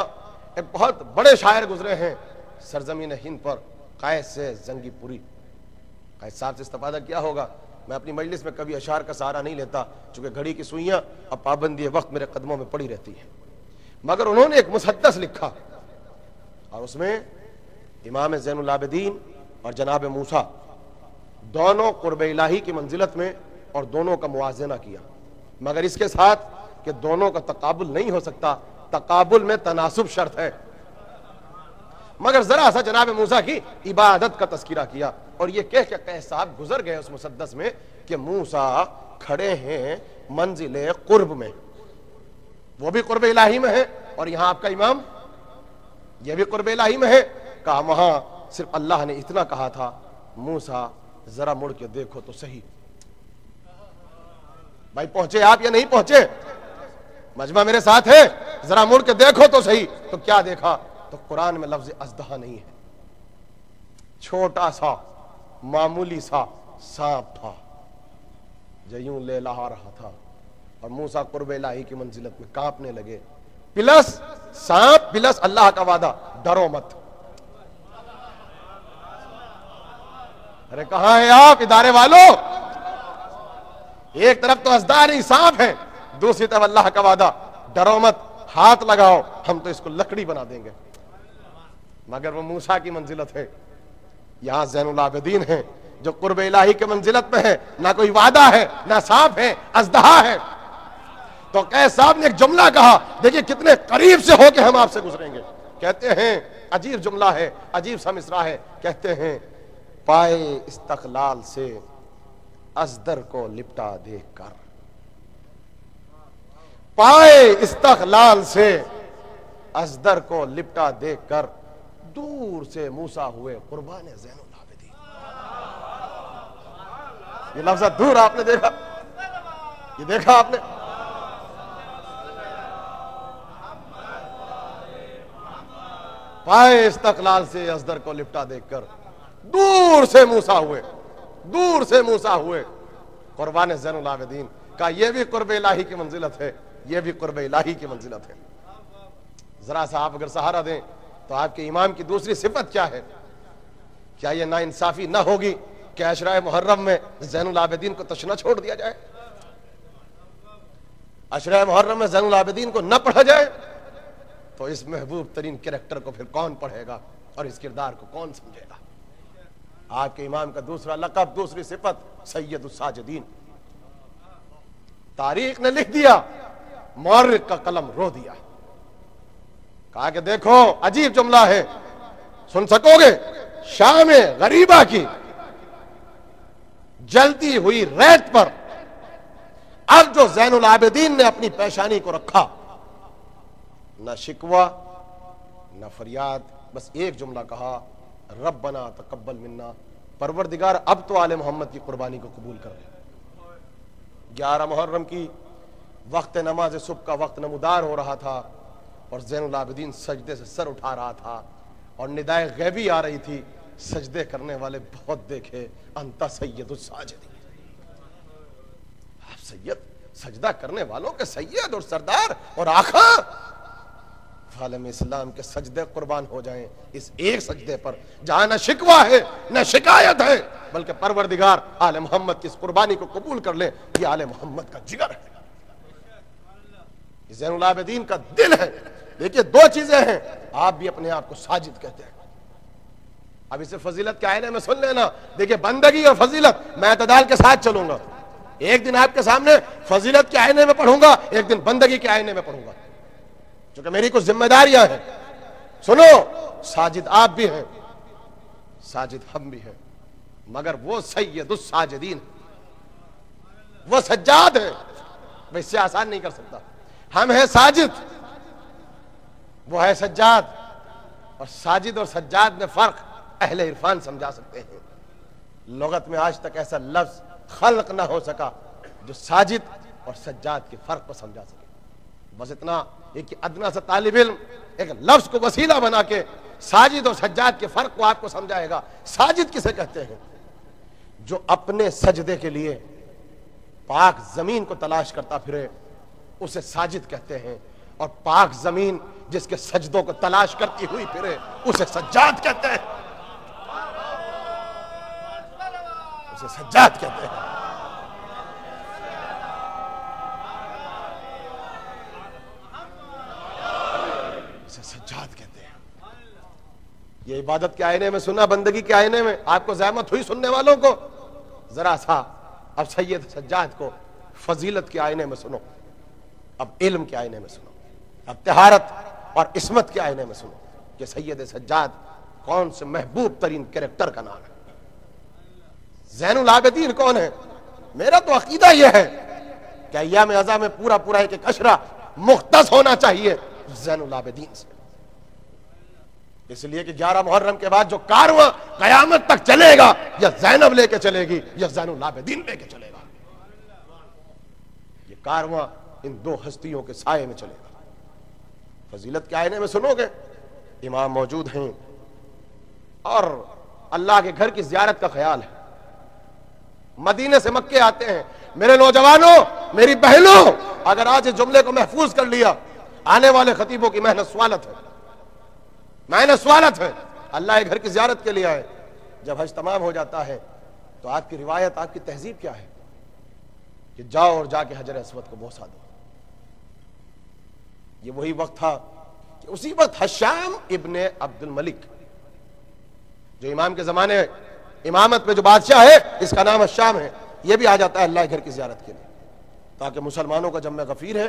Speaker 1: एक बहुत बड़े शायर गुजरे हैं सरजमीन हिंद पर, कैस से जंगीपुरी। कैस साहब से इस्तेफादा किया होगा। मैं अपनी मजलिस में कभी अशार का सहारा नहीं लेता, चूंकि घड़ी की सुइयां अब पाबंदी वक्त मेरे कदमों में पड़ी रहती है। मगर उन्होंने एक मुसद्दस लिखा और उसमें इमाम ज़ैनुल आबिदीन और जनाब मूसा दोनों कुर्ब इलाही की मंजिलत में और दोनों का मुआजना किया, मगर इसके साथ कि दोनों का तकाबुल नहीं हो सकता, तकाबुल में तनासुब शर्त है। मगर जरा सा जनाब मूसा की इबादत का तस्कीरा किया और ये कह के कैस साहब गुजर गए उस मुसद्दस में कि मूसा खड़े हैं मंजिले कुर्ब में, वो भी कुर्ब इलाही में है और यहां आपका इमाम ये भी कुर्ब इलाही में है। कहा वहां सिर्फ अल्लाह ने इतना कहा था, मूसा जरा मुड़ के देखो तो सही। भाई पहुंचे आप या नहीं पहुंचे? मजमा मेरे साथ है, जरा मुड़ के देखो तो सही। तो क्या देखा? तो कुरान में लफ्ज अजदहा नहीं है, छोटा सा मामूली सा सांप था जो यूं ले लहा रहा था और मूसा कुर्ब इलाही की मंजिलत में कांपने लगे। प्लस सांप प्लस अल्लाह का वादा, डरो मत। अरे कहां है आप इदारे वालों? एक तरफ तो अजदा नहीं सांप है, दूसरी तरफ अल्लाह का वादा, डरो मत, हाथ लगाओ, हम तो इसको लकड़ी बना देंगे। मगर वो मूसा की मंजिलत है, यहां ज़ैनुल आबिदीन है जो कुर्ब इलाही के मंजिलत में है, ना कोई वादा है ना सांप है, अजदहा है। तो कैस साहब ने एक जुमला कहा, देखिए कितने करीब से होके हम आपसे गुजरेंगे। कहते हैं, अजीब जुमला है, अजीब सा मिसरा है, कहते हैं पाए इस्तकलाल से अजदर को लिपटा देखकर, पाए इस्तकलाल से अजदर को लिपटा देखकर दूर से मूसा हुए कुर्बान ज़ैनुल आबिदीन। ये लफ्ज़ दूर आपने देखा, ये देखा आपने? पाए इस्तकलाल से अजदर को लिपटा देखकर दूर से मूसा हुए, दूर से मूसा हुए कुर्बान ज़ैनुल आबिदीन। का ये भी कुर्ब इलाही की मंजिलत है, ये भी कुर्ब इलाही की मंजिलत है। जरा सा आप अगर सहारा दें तो आपके इमाम की दूसरी सिफत क्या है? क्या ये नाइंसाफी ना होगी कि अशरा मुहर्रम में ज़ैनुल आबिदीन को तशना छोड़ दिया जाए, अशरा मुहर्रम में ज़ैनुल आबिदीन को न पढ़ा जाए? तो इस महबूब तरीन कैरेक्टर को फिर कौन पढ़ेगा और इस किरदार को कौन समझेगा? आपके इमाम का दूसरा लक़ब, दूसरी सिफत सैयदुस साजिदीन। तारीख ने लिख दिया, मौर्रिख का कलम रो दिया। कहा कि देखो अजीब जुमला है, सुन सकोगे? शाम गरीबा की जलती हुई रेत पर अब जो ज़ैनुल आबिदीन ने अपनी पेशानी को रखा, न शिकवा न फरियाद, बस एक जुमला कहा, रब्बना तकब्बल मिन्ना, परवरदिगार अब तो आले मोहम्मद की कुर्बानी को कबूल कर ले। 11 मुहर्रम की वक्त नमाज सुबह का वक्त नमूदार हो रहा था और ज़ैनुल आबिदीन सजदे से सर उठा रहा था और निदाए गैबी आ रही थी। सजदे करने वाले बहुत देखे, अंता सैयदुस साजिदीन, आप सैयद, सजदा करने वालों के सैयद और सरदार और आखा। आलम इस्लाम के सजदे कुर्बान हो जाएं इस एक सजदे पर, जहां न शिकवा है न शिकायत है, बल्कि परवरदिगार आले मोहम्मद की इस कुर्बानी को कबूल कर ले। ये आले मोहम्मद का जिगर है, ज़ैनुल आबिदीन का दिल है। देखिए दो चीजें हैं, आप भी अपने आप को साजिद कहते हैं। अब इसे फजीलत के आईने में सुन लेना। देखिए बंदगी और फजीलत मैं एतदाल के साथ चलूंगा। एक दिन आपके सामने फजीलत के आईने में पढ़ूंगा, एक दिन बंदगी के आईने में पढ़ूंगा, क्योंकि मेरी कुछ जिम्मेदारियां हैं। सुनो, साजिद आप भी हैं, साजिद हम भी हैं, मगर वो सैयदुस साजिदीन, वो सज्जाद है, मैं इससे आसान नहीं कर सकता। हम हैं साजिद, वो है सज्जाद। और साजिद और सज्जाद में फर्क अहले इरफान समझा सकते हैं। लुगत में आज तक ऐसा लफ्ज खल्क ना हो सका जो साजिद और सज्जाद के फर्क को समझा सके। बस इतना एक अदना सा तालिब इल्म एक लफ्ज को वसीला बना के साजिद और सज्जाद के फर्क को आपको समझाएगा। साजिद किसे कहते हैं? जो अपने सजदे के लिए पाक जमीन को तलाश करता फिरे, उसे साजिद कहते हैं। और पाक जमीन जिसके सजदों को तलाश करती हुई फिरे, उसे सज्जाद कहते हैं, उसे सज्जाद कहते हैं। उसे सज्जाद कहते हैं। ये इबादत के आईने में सुना, बंदगी के आईने में आपको ज़हमत हुई सुनने वालों को? जरा सा अब सैयद सज्जाद को फजीलत के आईने में सुनो, अब इल्म के आईने में सुनो, अब तहारत और इस्मत के आईने में सुनो कि सैयद सज्जाद कौन से महबूब तरीन कैरेक्टर का नाम है। ज़ैनुल आबिदीन कौन है? मेरा तो अकीदा यह है कि अय्याम अज़ा में पूरा पूरा एक अशरा मुख्तस होना चाहिए ज़ैनुल आबिदीन से, इसलिए कि 11 मुहर्रम के बाद जो कारवां कयामत तक चलेगा, या ज़ैनब लेके चलेगी या ज़ैनुल आबिदीन लेके चलेगा। ये कारवां इन दो हस्तियों के साये में चलेगा। फजीलत के आईने में सुनोगे, इमाम मौजूद हैं और अल्लाह के घर की ज़ियारत का ख्याल है, मदीने से मक्के आते हैं। मेरे नौजवानों, मेरी बहनों, अगर आज इस जुमले को महफूज कर लिया, आने वाले खतीबों की मेहनत स्वालत है, मेहनत स्वालत है। अल्लाह के घर की ज़ियारत के लिए आए, जब हज तमाम हो जाता है तो आपकी रिवायत, आपकी तहजीब क्या है कि जाओ और जाके हजर अस्वद को बोसा दो। ये वही वक्त था कि उसी वक्त हशाम इब्ने अब्दुल मलिक, जो इमाम के जमाने इमामत में जो बादशाह है, इसका नाम हशाम है, यह भी आ जाता है अल्लाह के घर की ज़ियारत के लिए, ताकि मुसलमानों का जम्मे गफीर है।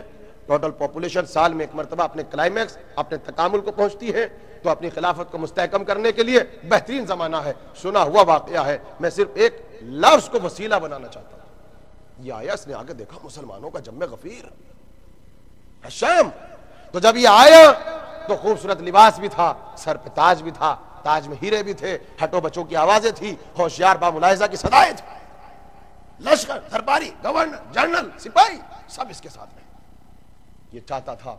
Speaker 1: टोटल पॉपुलेशन साल में एक मरतबा अपने क्लाइमैक्स, अपने तकामुल को पहुंचती है, तो अपनी खिलाफत को मुस्तहकम करने के लिए बेहतरीन जमाना है। सुना हुआ वाकया है, मैं सिर्फ एक लफ्ज को वसीला बनाना चाहता हूं। यह आया, इसने आगे देखा मुसलमानों का जम्मे गफीर हशाम। तो जब ये आया तो खूबसूरत लिबास भी था, सर पे ताज भी था, ताज में हीरे भी थे, हटो बच्चों की आवाजें थी, होशियार बामुलाइजा की सदाएं थी, लश्कर, दरबारी, गवर्नर, जनरल, सिपाही सब इसके साथ में। ये चाहता था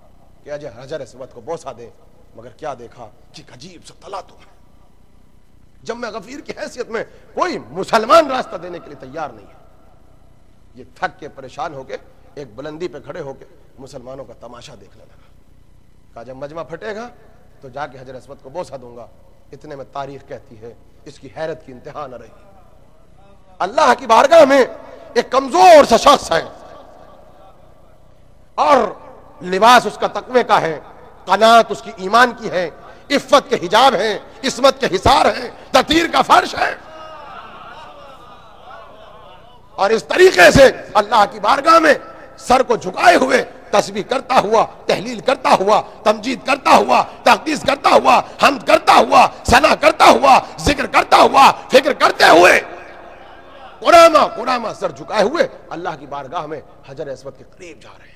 Speaker 1: कि अजय हजर अस्वद को बोसा दे, मगर क्या देखा कि अजीब सा तलातुम है। जम्मे गफीर की हैसियत में कोई मुसलमान रास्ता देने के लिए तैयार नहीं है। ये थक के परेशान होके एक बुलंदी पे खड़े होके मुसलमानों का तमाशा देखने लगा। कहा जब मजमा फटेगा तो जाके हजर अस्वद को बोसा दूंगा। इतने में तारीख कहती है इसकी हैरत की इंतहा न रही। अल्लाह की बारगाह में एक कमजोर सा शख्स है और लिबास उसका तकवे का है, कनात उसकी ईमान की है, इफ्फत के हिजाब है, इस्मत के हिसार है, ततीर का फर्श है। और इस तरीके से अल्लाह की बारगाह में सर को झुकाए हुए तस्बीह करता हुआ, तहलील करता हुआ, तमजीद करता हुआ, तक़दीस करता हुआ, हम्द करता हुआ, सना करता हुआ, जिक्र करता हुआ, फिक्र करते हुए कुरामा कुरामा सर झुकाए हुए अल्लाह की बारगाह में हजर अस्वद के करीब जा रहे हैं।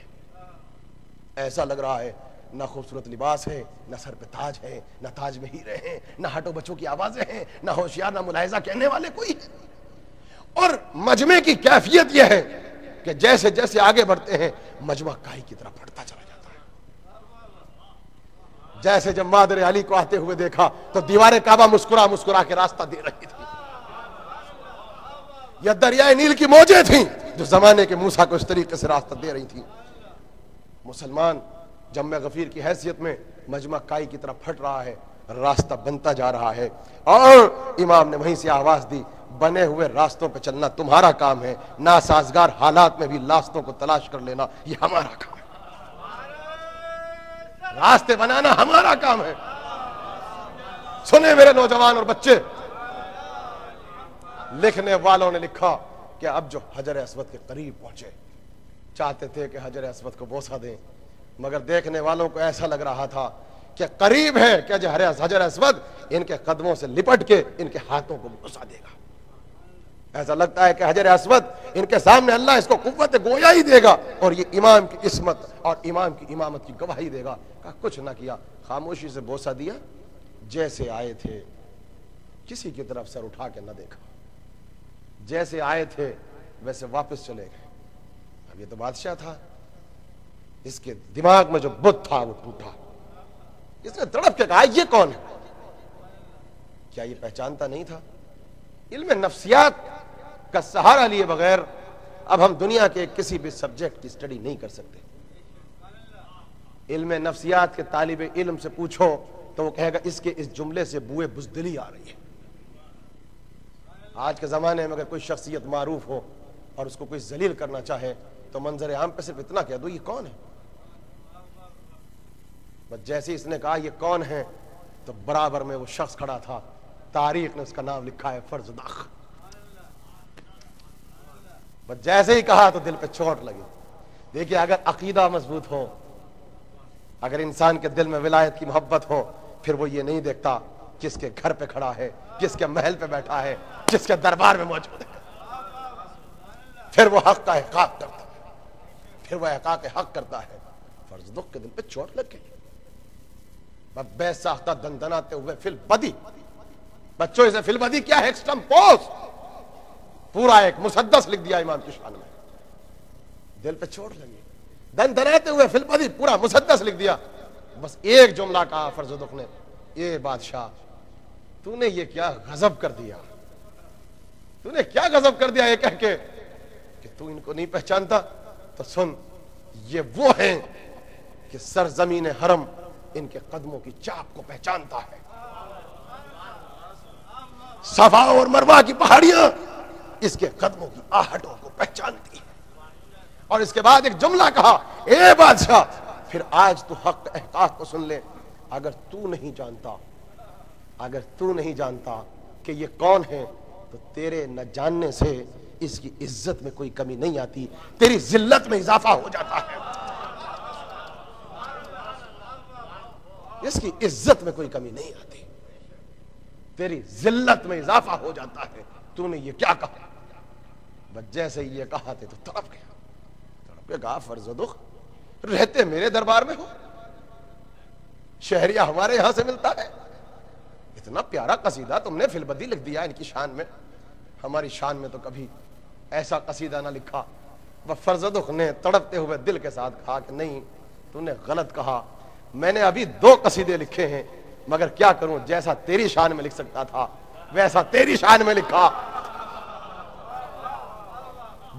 Speaker 1: ऐसा लग रहा है ना खूबसूरत लिबास है, ना सर पे ताज है, ना ताज में हीरे हैं, ना हटो बच्चों की आवाजें हैं, ना होशियार, ना मुलाहिजा कहने वाले कोई है। और मजमे की कैफियत यह है कि जैसे जैसे आगे बढ़ते हैं मजमा काई की तरफ बढ़ता चला जाता है। जैसे जब मादर अली को आते हुए देखा तो दीवारे काबा मुस्कुरा मुस्कुरा के रास्ता दे रही थी। यह दरियाए नील की मौजें थीं जो जमाने के मूसा को इस तरीके से रास्ता दे रही थी। मुसलमान जम्मे गफीर की हैसियत में मजमा काई की तरफ फट रहा है, रास्ता बनता जा रहा है। और इमाम ने वहीं से आवाज दी, बने हुए रास्तों पे चलना तुम्हारा काम है, नासाजगार हालात में भी रास्तों को तलाश कर लेना ये हमारा काम है। रास्ते बनाना हमारा काम है। सुने मेरे नौजवान और बच्चे, लिखने वालों ने लिखा कि अब जो हजर अस्वद के करीब पहुंचे, चाहते थे कि हजर अस्वद को बोसा दें, मगर देखने वालों को ऐसा लग रहा था कि करीब है कि हजर अस्वद इनके कदमों से लिपट के इनके हाथों को बोसा देगा। ऐसा लगता है कि हजर अस्वद इनके सामने अल्लाह इसको कुव्वत गोया ही देगा और ये इमाम की इस्मत और इमाम की इमामत की गवाही देगा। का कुछ ना किया, खामोशी से बोसा दिया, जैसे आए थे किसी की तरफ सर उठा के न देखा, जैसे आए थे वैसे वापस चले गए। अब ये तो बादशाह था, इसके दिमाग में जो बुत था वो टूटा। इसने तड़प के कहा ये कौन है? क्या ये पहचानता नहीं था? इल्म नफ्सियात का सहारा लिए बगैर अब हम दुनिया के किसी भी सब्जेक्ट की स्टडी नहीं कर सकते। इल्म नफ्सियात के तालिब इल्म से पूछो तो वो कहेगा इसके इस जुमले से बुए बुज़दिली आ रही है। आज के जमाने में अगर कोई शख्सियत मारूफ हो और उसको कोई जलील करना चाहे तो मंजर आम पे सिर्फ इतना कह दो ये कौन है। बस जैसे इसने कहा ये कौन है, तो बराबर में वो शख्स खड़ा था, तारीख ने उसका नाम लिखा है फर्जदाख। बस जैसे ही कहा तो दिल पे चोट लगी। देखिए, अगर अकीदा मजबूत हो, अगर इंसान के दिल में विलायत की मोहब्बत हो, फिर वो ये नहीं देखता किसके घर पे खड़ा है, किसके महल पे बैठा है, किसके दरबार में मौजूद है। फिर वो हक का इहकाक करता है, फिर वो इहकाक हक करता है। फर्ज दुख के दिल पे चोट लग गई। बेसाख्ता दंदनाते हुए फिल बदी, बच्चों इसे फिल बदी क्या है? एक्सटम्पोज, पूरा एक मुसद्दस लिख दिया इमाम की शान में। दिल पे चोट लगी, दंदनाते हुए फिल बदी पूरा मुसद्दस लिख दिया। बस एक जुमला कहा फर्ज दुख ने, ये बादशाह तूने ये क्या गजब कर दिया, तूने क्या गजब कर दिया ये कह के कि तू इनको नहीं पहचानता। तो सुन, ये वो हैं कि सरजमीन हरम इनके कदमों की चाप को पहचानता है, सफा और मरवा की पहाड़ियां इसके कदमों की आहटों को पहचानती है। और इसके बाद एक जुमला कहा, ए बादशाह फिर आज तू हक एहकाक को सुन ले। अगर तू नहीं जानता, अगर तू नहीं जानता कि ये कौन है, तो तेरे न जानने से इसकी इज्जत में कोई कमी नहीं आती, तेरी जिल्लत में इजाफा हो जाता है। इसकी इज्जत में कोई कमी नहीं आती, तेरी जिल्लत में इजाफा हो जाता है। तूने ये क्या कहा? बस जैसे ये कहा थे तो तड़प गया, तड़प के कहा फर्ज दुख रहते मेरे दरबार में हो, शहरिया हमारे यहां से मिलता है। इतना प्यारा कसीदा तुमने फिलबदी लिख दिया इनकी शान में, हमारी शान में तो कभी ऐसा कसीदा ना लिखा। वह फर्ज दुख ने तड़पते हुए दिल के साथ कहा कि नहीं, तूने गलत कहा, मैंने अभी 2 कसीदे लिखे हैं, मगर क्या करूं, जैसा तेरी शान में लिख सकता था वैसा तेरी शान में लिखा,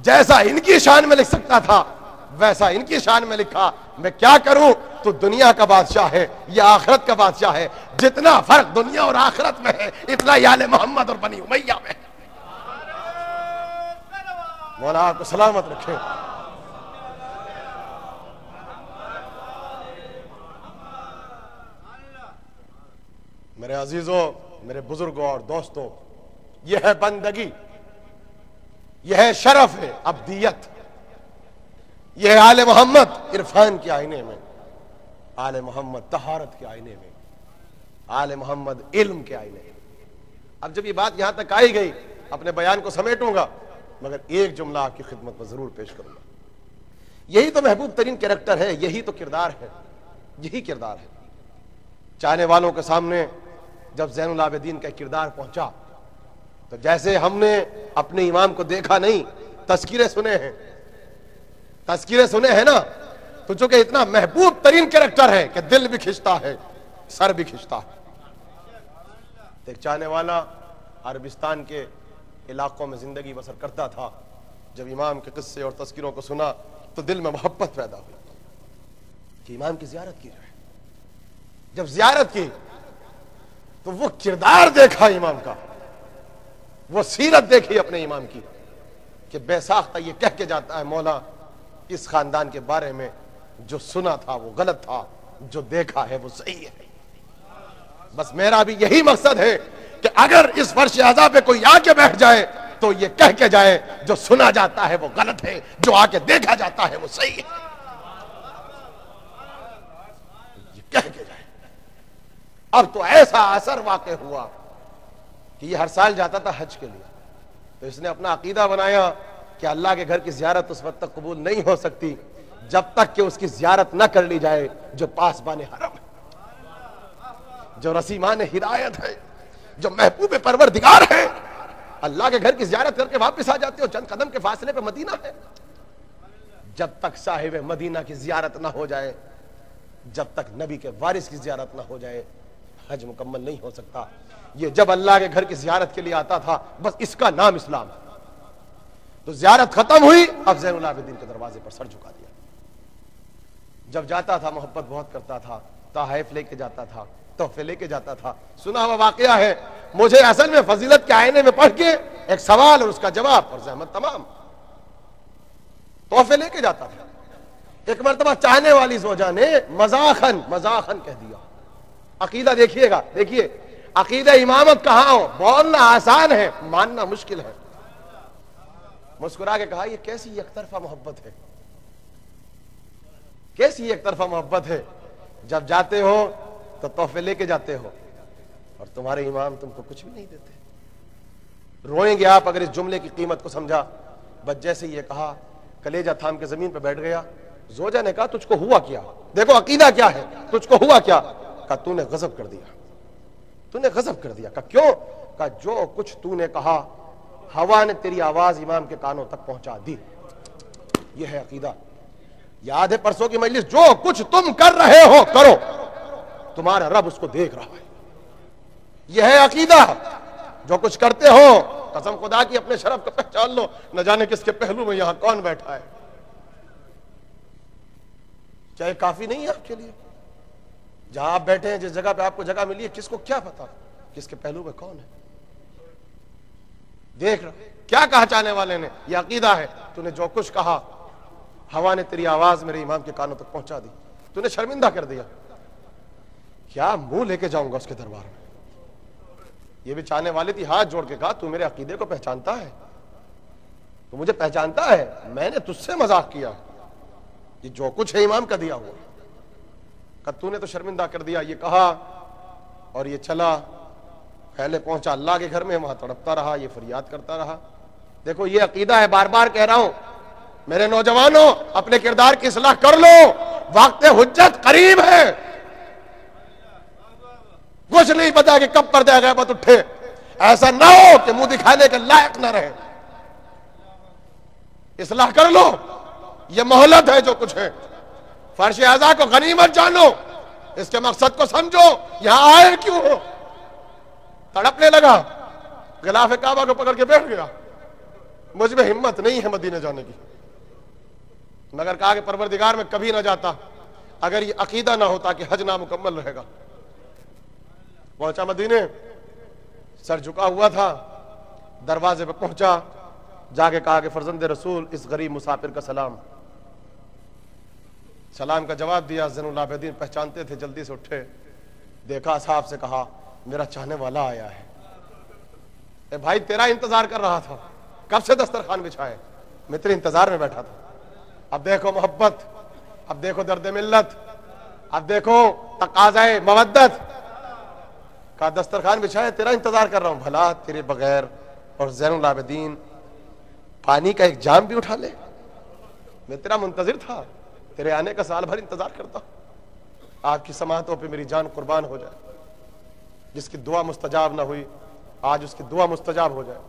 Speaker 1: जैसा इनकी शान में लिख सकता था वैसा इनकी शान में लिखा। मैं क्या करूं, तू दुनिया का बादशाह है, यह आखिरत का बादशाह है। जितना फर्क दुनिया और आखिरत में है, इतना याले मोहम्मद और बनी उमैया में है। मौला आपको सलामत रखे। मेरे अजीजों, मेरे बुजुर्गों और दोस्तों, यह है बंदगी, यह है शरफ है, अब्दियत, यह है आले मोहम्मद इरफान के आईने में, आले मोहम्मद तहारत के आईने में, आले मोहम्मद इल्म के आईने में। अब जब ये बात यहां तक आई गई, अपने बयान को समेटूंगा, मगर एक जुमला आपकी खिदमत में जरूर पेश करूंगा। यही तो महबूब तरीन कैरेक्टर है, यही तो किरदार है, यही किरदार है। चाहने वालों के सामने जब ज़ैनुल आबिदीन का किरदार पहुंचा, तो जैसे हमने अपने इमाम को देखा नहीं, तस्कीरे सुने हैं, तस्कीरे सुने हैं ना, तो चूंकि इतना महबूब तरीन कैरेक्टर है कि दिल भी खिंचता है, सर भी खिंचता है। एक चाहने वाला अरबिस्तान के इलाकों में जिंदगी बसर करता था, जब इमाम के किस्से और तस्कीरों को सुना तो दिल में मोहब्बत पैदा हुई कि इमाम की जियारत की जाए। जब जियारत की तो वो किरदार देखा इमाम का, वो सीरत देखी अपने इमाम की कि बेसाख्ता ये कह के जाता है, मौला इस खानदान के बारे में जो सुना था वो गलत था, जो देखा है वो सही है। बस मेरा भी यही मकसद है कि अगर इस फर्श आज़ा पे कोई आके बैठ जाए तो ये कह के जाए, जो सुना जाता है वो गलत है, जो आके देखा जाता है वो सही है, ये कह के जाए। अब तो ऐसा असर वाक़ई हुआ कि ये हर साल जाता था हज के लिए, तो इसने अपना अकीदा बनाया कि अल्लाह के घर की जियारत उस वक्त तक कबूल नहीं हो सकती जब तक कि उसकी जियारत न कर ली जाए जो पासबान हरम है, जो रसीमान हिदायत है, जो महबूब परवरदिगार है। अल्लाह के घर की जियारत करके वापस आ जाते हो, चंद कदम के फासले पे मदीना है। जब तक साहिब मदीना की जियारत ना हो जाए, जब तक नबी के वारिस की जियारत ना हो जाए, हज मुकम्मल नहीं हो सकता। ये जब अल्लाह के घर की जियारत के लिए आता था, बस इसका नाम इस्लाम है। तो जियारत खत्म हुई, अब ज़ैनुल आबिदीन के दरवाजे पर सर झुका दिया। जब जाता था मोहब्बत बहुत करता था, तोहफे लेके जाता था, तोहफे लेके जाता था। सुना हुआ वाकया है, मुझे असल में फजीलत के आईने में पढ़ के एक सवाल और उसका जवाब और जहमत तमाम, तोहफे लेके जाता था। एक मरतबा चाहने वाली जोजा ने मजाखन मजाखन कह दिया, अकीदा देखिएगा, देखिए अकीदा इमामत कहां हो, बोलना आसान है, मानना मुश्किल है। मुस्कुरा के कहा, ये कैसी एक तरफा मोहब्बत है, कैसी एक तरफा मोहब्बत है। जब जाते हो तो तोहफे लेके जाते हो और तुम्हारे इमाम तुमको कुछ भी नहीं देते। रोएंगे आप अगर इस जुमले की कीमत को समझा। बस जैसे ये कहा, कलेजा थाम के जमीन पर बैठ गया। जोजा ने कहा, तुझको हुआ क्या? देखो अकीदा क्या है, तुझको हुआ क्या? कहा, तूने गजब कर दिया, तूने गजब कर दिया। कहा, क्यों? कहा, जो कुछ तूने कहा हवा ने तेरी आवाज इमाम के कानों तक पहुंचा दी। यह है अकीदा। याद है परसों की मजलिस, जो कुछ तुम कर रहे हो करो, तुम्हारा रब उसको देख रहा है। यह है अकीदा। जो कुछ करते हो, कसम खुदा की अपने शरफ को पहचान लो, न जाने किसके पहलू में यहां कौन बैठा है। चाहे काफी नहीं है आपके लिए, जहां आप बैठे हैं, जिस जगह पे आपको जगह मिली है, किसको क्या पता किसके पहलू में कौन है। देख रहा क्या कहा चाहने वाले ने, यह अकीदा है। तूने जो कुछ कहा हवा ने तेरी आवाज मेरे इमाम के कानों तक पहुंचा दी, तूने शर्मिंदा कर दिया। क्या मुंह लेके जाऊंगा उसके दरबार में। ये भी चाहने वाले थी, हाथ जोड़ के कहा, तू मेरे अकीदे को पहचानता है, तू मुझे पहचानता है, मैंने तुझसे मजाक किया, ये जो कुछ है इमाम का दिया हुआ। कहा, तूने तो शर्मिंदा कर दिया। ये कहा और ये चला, पहले पहुंचा अल्लाह के घर में, वहां तड़पता रहा, ये फरियाद करता रहा। देखो ये अकीदा है, बार बार कह रहा हूं मेरे नौजवानों, अपने किरदार की इस्लाह कर लो, वक्त हुज्जत करीब है। कुछ नहीं पता कि कब पर्दे गैबत उठे, ऐसा ना हो कि मुंह दिखाने के लायक ना रहे। इस्लाह कर लो, यह मोहलत है जो कुछ है। फर्श आज़ा को गनीमत जानो, इसके मकसद को समझो, यहां आए क्यों हो। तड़पने लगा, गिलाफ काबा को पकड़ के बैठ गया। मुझ में हिम्मत नहीं है मदीने जाने की, मगर कहा कि परवरदिगार में कभी ना जाता अगर ये अकीदा ना होता कि हज नामुकम्मल रहेगा। पहुंचा मदीने, सर झुका हुआ था, दरवाजे पे पहुंचा, जाके कहा कि फर्जंद रसूल, इस गरीब मुसाफिर का सलाम। सलाम का जवाब दिया। ज़ैनुल आबिदीन पहचानते थे, जल्दी से उठे, देखा, साहब से कहा, मेरा चाहने वाला आया है। ए भाई, तेरा इंतजार कर रहा था, कब से दस्तरखान बिछाए, मैं तेरे इंतजार में बैठा था। अब देखो मोहब्बत, अब देखो दर्द मिल्लत, अब देखो तकाज़ाए मवद्दत। का दस्तरखान बिछाए, तेरा इंतजार कर रहा हूं। भला तेरे बगैर और ज़ैनुल आबिदीन पानी का एक जाम भी उठा ले। मैं तेरा मुंतजिर था, तेरे आने का साल भर इंतजार करता। आपकी समातों पे मेरी जान कुर्बान हो जाए। जिसकी दुआ मुस्तजाब ना हुई, आज उसकी दुआ मुस्तजाब हो जाए।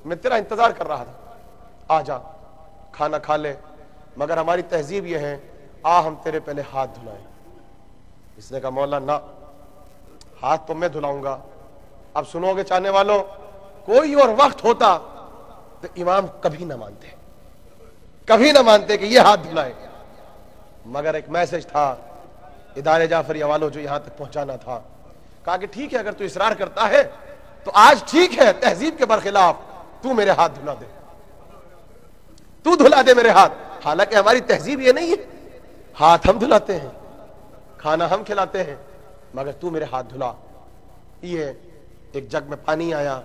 Speaker 1: मैं तेरा इंतजार कर रहा था, आ जा, खाना खा ले। मगर हमारी तहजीब यह है, आ हम तेरे पहले हाथ धुलाएं। इसने कहा, मौला ना, हाथ तो मैं धुलाऊंगा। अब सुनोगे चाहने वालों, कोई और वक्त होता तो इमाम कभी ना मानते, कभी ना मानते कि ये हाथ धुलाए। मगर एक मैसेज था इदारे जाफरी वालों जो यहां तक पहुंचाना था। कहा कि ठीक है, अगर तू इसरार करता है तो आज ठीक है, तहजीब के बरखिलाफ तू मेरे हाथ धुला दे, तू धुला दे मेरे हाथ। हालांकि हमारी तहजीब ये नहीं है, हाथ हम धुलाते हैं, खाना हम खिलाते हैं, मगर तू मेरे हाथ धुला। ये एक जग में पानी आया,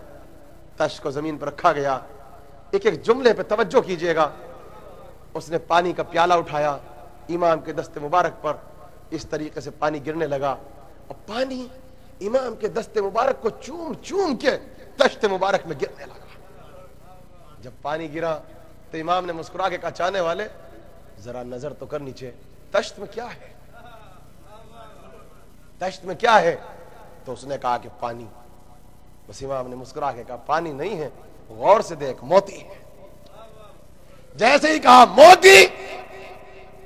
Speaker 1: तश को जमीन पर रखा गया। एक एक जुमले पे तवज्जो कीजिएगा। उसने पानी का प्याला उठाया, इमाम के दस्ते मुबारक पर इस तरीके से पानी गिरने लगा, और पानी इमाम के दस्ते मुबारक को चूम चूम के तश्ते मुबारक में गिरने लगा। जब पानी गिरा तो इमाम ने मुस्कुरा के कहा, चाहने वाले जरा नजर तो कर नीचे, तश्त में क्या है, तश्त में क्या है। तो उसने कहा कि पानी। बस इमाम ने मुस्कुरा के कहा, पानी नहीं है, गौर से देख, मोती है। जैसे ही कहा मोती,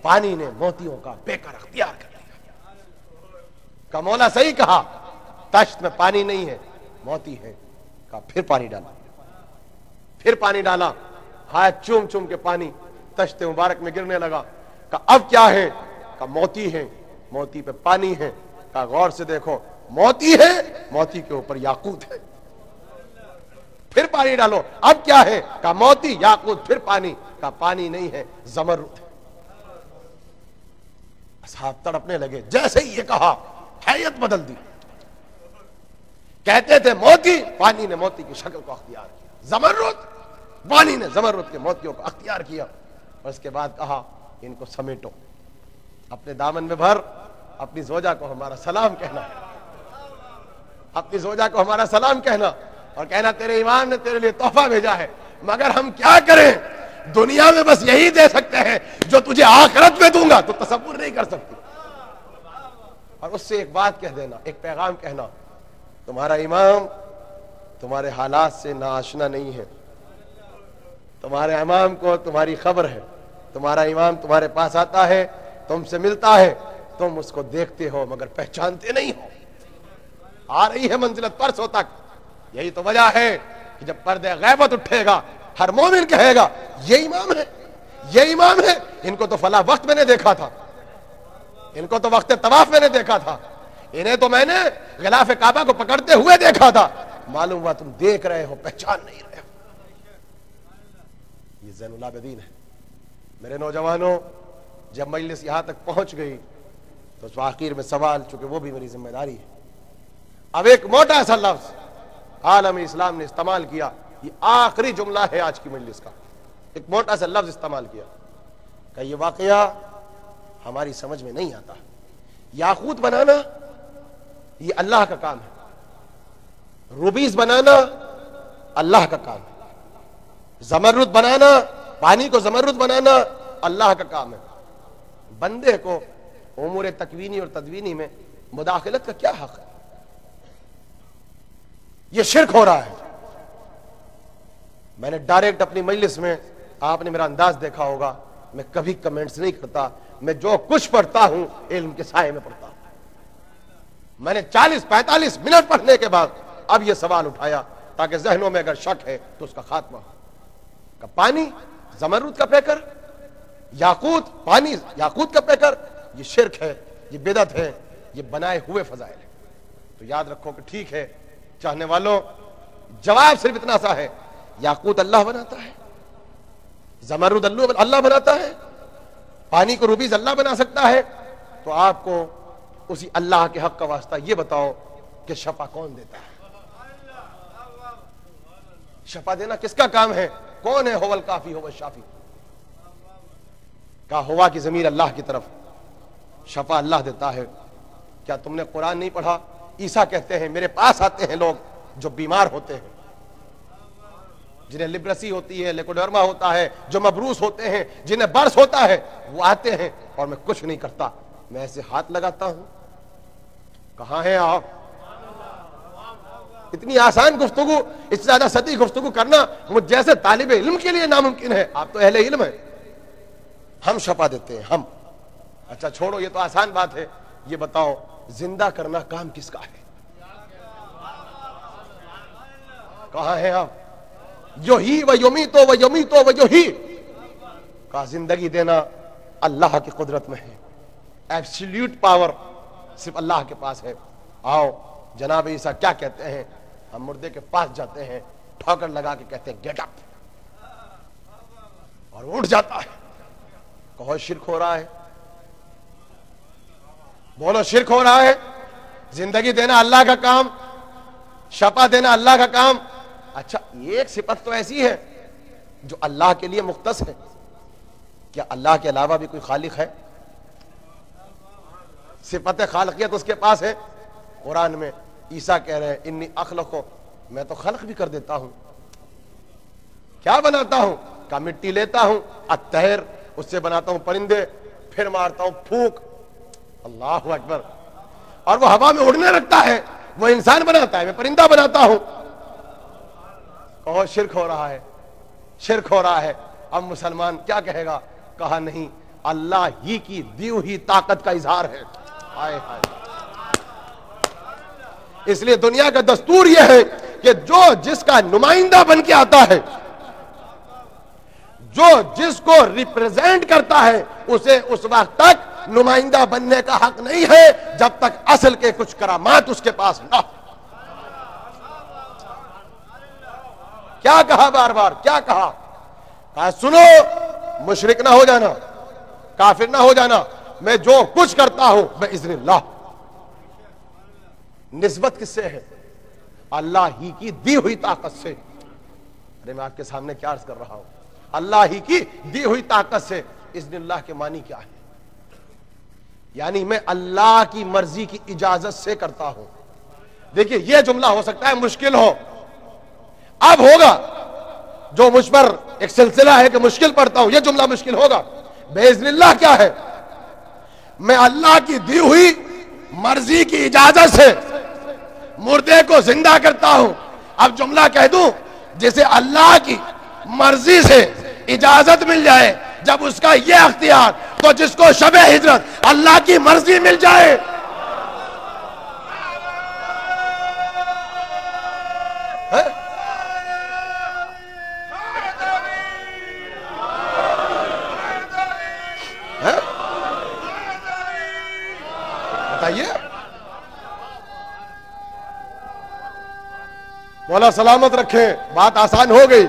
Speaker 1: पानी ने मोतियों का बेकर अख्तियार कर लिया। का मौला सही कहा, तश्त में पानी नहीं है, मोती है। का फिर पानी डाला, फिर पानी डाला, हाथ चूम चूम के पानी तश्ते मुबारक में गिरने लगा। का अब क्या है? का मोती है, मोती पे पानी है। का गौर से देखो, मोती है, मोती के ऊपर याकूत है। फिर पानी डालो, अब क्या है? का मोती, याकूत, फिर पानी। का पानी नहीं है, ज़मरुद है। असहाब तड़पने लगे। जैसे ही ये कहा, हैयत बदल दी। कहते थे मोती, पानी ने मोती की शक्ल को अख्तियार किया, जमरुद, पानी ने जमरुद के मोतियों को अख्तियार किया। और उसके बाद कहा इनको समेटो, अपने दामन में भर, अपनी जोजा को हमारा सलाम कहना, अपनी जोजा को हमारा सलाम कहना और कहना तेरे इमाम ने तेरे लिए तोहफा भेजा है, मगर हम क्या करें, दुनिया में बस यही दे सकते हैं जो तुझे आखिरत में दूंगा तो तसव्वुर नहीं कर सकती। और उससे एक बात कह देना, एक पैगाम कहना, तुम्हारा इमाम तुम्हारे हालात से नाआशना नहीं है, तुम्हारे इमाम को तुम्हारी खबर है, तुम्हारा इमाम तुम्हारे पास आता है, तुमसे मिलता है, तुम उसको देखते हो मगर पहचानते नहीं हो। आ रही है मंजिलत परसों तक। यही तो वजह है कि जब पर्दे गैबत उठेगा हर मोमिन कहेगा ये इमाम है, ये इमाम है, इनको तो फला वक्त मैंने देखा था, इनको तो वक्त तवाफ मैंने देखा था, इन्हें तो मैंने गिलाफ काबा को पकड़ते हुए देखा था। मालूम हुआ तुम देख रहे हो, पहचान नहीं रहे हो। ये ज़ैनुल आबिदीन है। मेरे नौजवानों, जब मजलिस यहां तक पहुंच गई तो उस आखिर में सवाल, चूंकि वो भी मेरी जिम्मेदारी है, अब एक मोटा सा लफ्ज आलम इस्लाम ने इस्तेमाल किया, ये आखिरी जुमला है आज की मजलिस का, एक मोटा सा लफ्ज इस्तेमाल किया कि ये वाकया हमारी समझ में नहीं आता। याकूत बनाना ये अल्लाह का काम है, रूबीज बनाना अल्लाह का काम है, जमरुद बनाना, पानी को जमरुद बनाना अल्लाह का काम है। बंदे को उमूर तकवीनी और तदवीनी में मुदाखलत का क्या हक है? यह शिर्क हो रहा है। मैंने डायरेक्ट अपनी मजलिस में, आपने मेरा अंदाज देखा होगा, मैं कभी कमेंट्स नहीं करता, मैं जो कुछ पढ़ता हूं इल्म के साये में पढ़ता हूं। मैंने 40-45 मिनट पढ़ने के बाद अब यह सवाल उठाया ताकि जहनों में अगर शक है तो उसका खात्मा हो। का पानी जमरुद का पैकर, याकूत, पानी याकूत का पैकर, ये शिर्क है, ये बिदअत है, ये बनाए हुए फजाइल है। तो याद रखो कि ठीक है चाहने वालों, जवाब सिर्फ इतना सा है, याकूत अल्लाह बनाता है, जमरुद अल्लाह बनाता है, पानी को रूबीज अल्लाह बना सकता है। तो आपको उसी अल्लाह के हक का वास्ता ये बताओ कि शफा कौन देता है? शफा देना किसका काम है? कौन है हुवल काफी हुवल शाफी? का हुआ की जमीर अल्लाह की तरफ, शफा अल्लाह देता है। क्या तुमने कुरान नहीं पढ़ा? ईसा कहते हैं मेरे पास आते हैं लोग जो बीमार होते हैं, जिन्हें लिब्रेसी होती है, लेकोडर्मा होता है, जो मबरूस होते हैं, जिन्हें बर्स होता है, वो आते हैं और मैं कुछ नहीं करता, मैं ऐसे हाथ लगाता हूं। कहां हैं आप? इतनी आसान गुफ्तगू, इससे ज्यादा सती गुफ्तगू करना मुझ जैसे तालिबे इल्म के लिए नामुमकिन है। आप तो अहले इल्म है। हम शफा देते हैं, हम। अच्छा छोड़ो, ये तो आसान बात है। ये बताओ जिंदा करना काम किसका है? कहां हैं आप? यो ही व योमी तो व योमी तो व यो ही का जिंदगी देना अल्लाह की कुदरत में है। एब्सोल्यूट पावर सिर्फ अल्लाह के पास है। आओ, जनाब ईसा क्या कहते हैं? हम मुर्दे के पास जाते हैं, ठोकर लगा के कहते हैं गेट अप, और उठ जाता है। कहो शिर्क हो रहा है? बोलो शिर्क हो रहा है? जिंदगी देना अल्लाह का काम, शफा देना अल्लाह का काम। अच्छा, एक सिफत तो ऐसी है जो अल्लाह के लिए मुख्तस है। क्या अल्लाह के अलावा भी कोई खालिक है? सिफत खालिकियत उसके पास है। कुरान में ईसा कह रहे हैं इन्नी अखलको, मैं तो खल्क भी कर देता हूं। क्या बनाता हूं? का मिट्टी लेता हूं, अत्तहर, उससे बनाता हूं परिंदे, फिर मारता हूं फूक, अल्लाह अकबर, और वो हवा में उड़ने लगता है। वो इंसान बनाता है, मैं परिंदा बनाता हूं। कहो शिर्क हो रहा है, शिर्क हो रहा है। अब मुसलमान क्या कहेगा? कहा नहीं, अल्लाह ही की दी हुई ताकत का इजहार है। हाय हाय। इसलिए दुनिया का दस्तूर यह है कि जो जिसका नुमाइंदा बन के आता है, जो जिसको रिप्रेजेंट करता है, उसे उस वक्त तक नुमाइंदा बनने का हक नहीं है जब तक असल के कुछ करामात उसके पास ना। क्या कहा बार बार? क्या कहा? कहा सुनो, मुशरिक ना हो जाना, काफिर ना हो जाना, मैं जो कुछ करता हूं मैं इज़्निल्लाह। निस्बत किससे है? अल्लाह ही की दी हुई ताकत से। अरे मैं आपके सामने क्या अर्ज कर रहा हूं, अल्लाह ही की दी हुई ताकत से। इज़्निल्लाह के मानी क्या है? यानी मैं अल्लाह की मर्जी की इजाजत से करता हूं। देखिए यह जुमला हो सकता है मुश्किल हो, अब होगा जो मुझ पर एक सिलसिला है कि मुश्किल पड़ता हूं, यह जुमला मुश्किल होगा। बेइज़्निल्लाह क्या है? मैं अल्लाह की दी हुई मर्जी की इजाजत से मुर्दे को जिंदा करता हूं। अब जुमला कह दूं, जिसे अल्लाह की मर्जी से इजाजत मिल जाए, जब उसका यह अख्तियार, तो जिसको शबे हिजरत अल्लाह की मर्जी मिल जाए। बताइए, मौला सलामत रखे, बात आसान हो गई,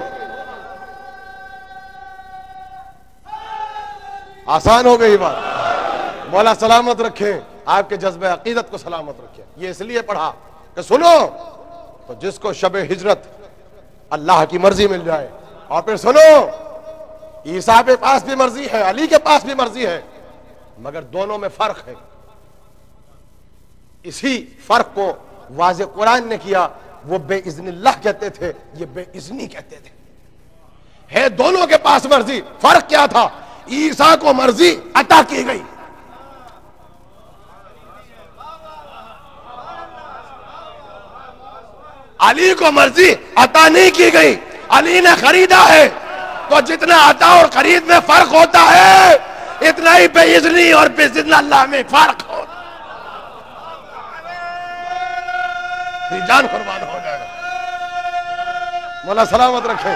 Speaker 1: आसान हो गई बात। मौला सलामत रखे, आपके जज्बे अकीदत को सलामत रखे। ये इसलिए पढ़ा कि सुनो, तो जिसको शबे हिजरत अल्लाह की मर्जी मिल जाए। और फिर सुनो, ईसा के पास भी मर्जी है, अली के पास भी मर्जी है, मगर दोनों में फर्क है। इसी फर्क को वाज़े कुरान ने किया। वो बेइज़्निल्लाह कहते थे, ये बेइज़्नी कहते थे। है दोनों के पास मर्जी, फर्क क्या था? ईसा को मर्जी अता की गई, अली को मर्जी अता नहीं की गई। अली ने खरीदा है, तो जितना अता और खरीद में फर्क होता है, इतना ही बेइज़्नी और बेइज़्निल्लाह में फर्क हो। जान कुर्बान हो जाएगा। मौला सलामत रखे।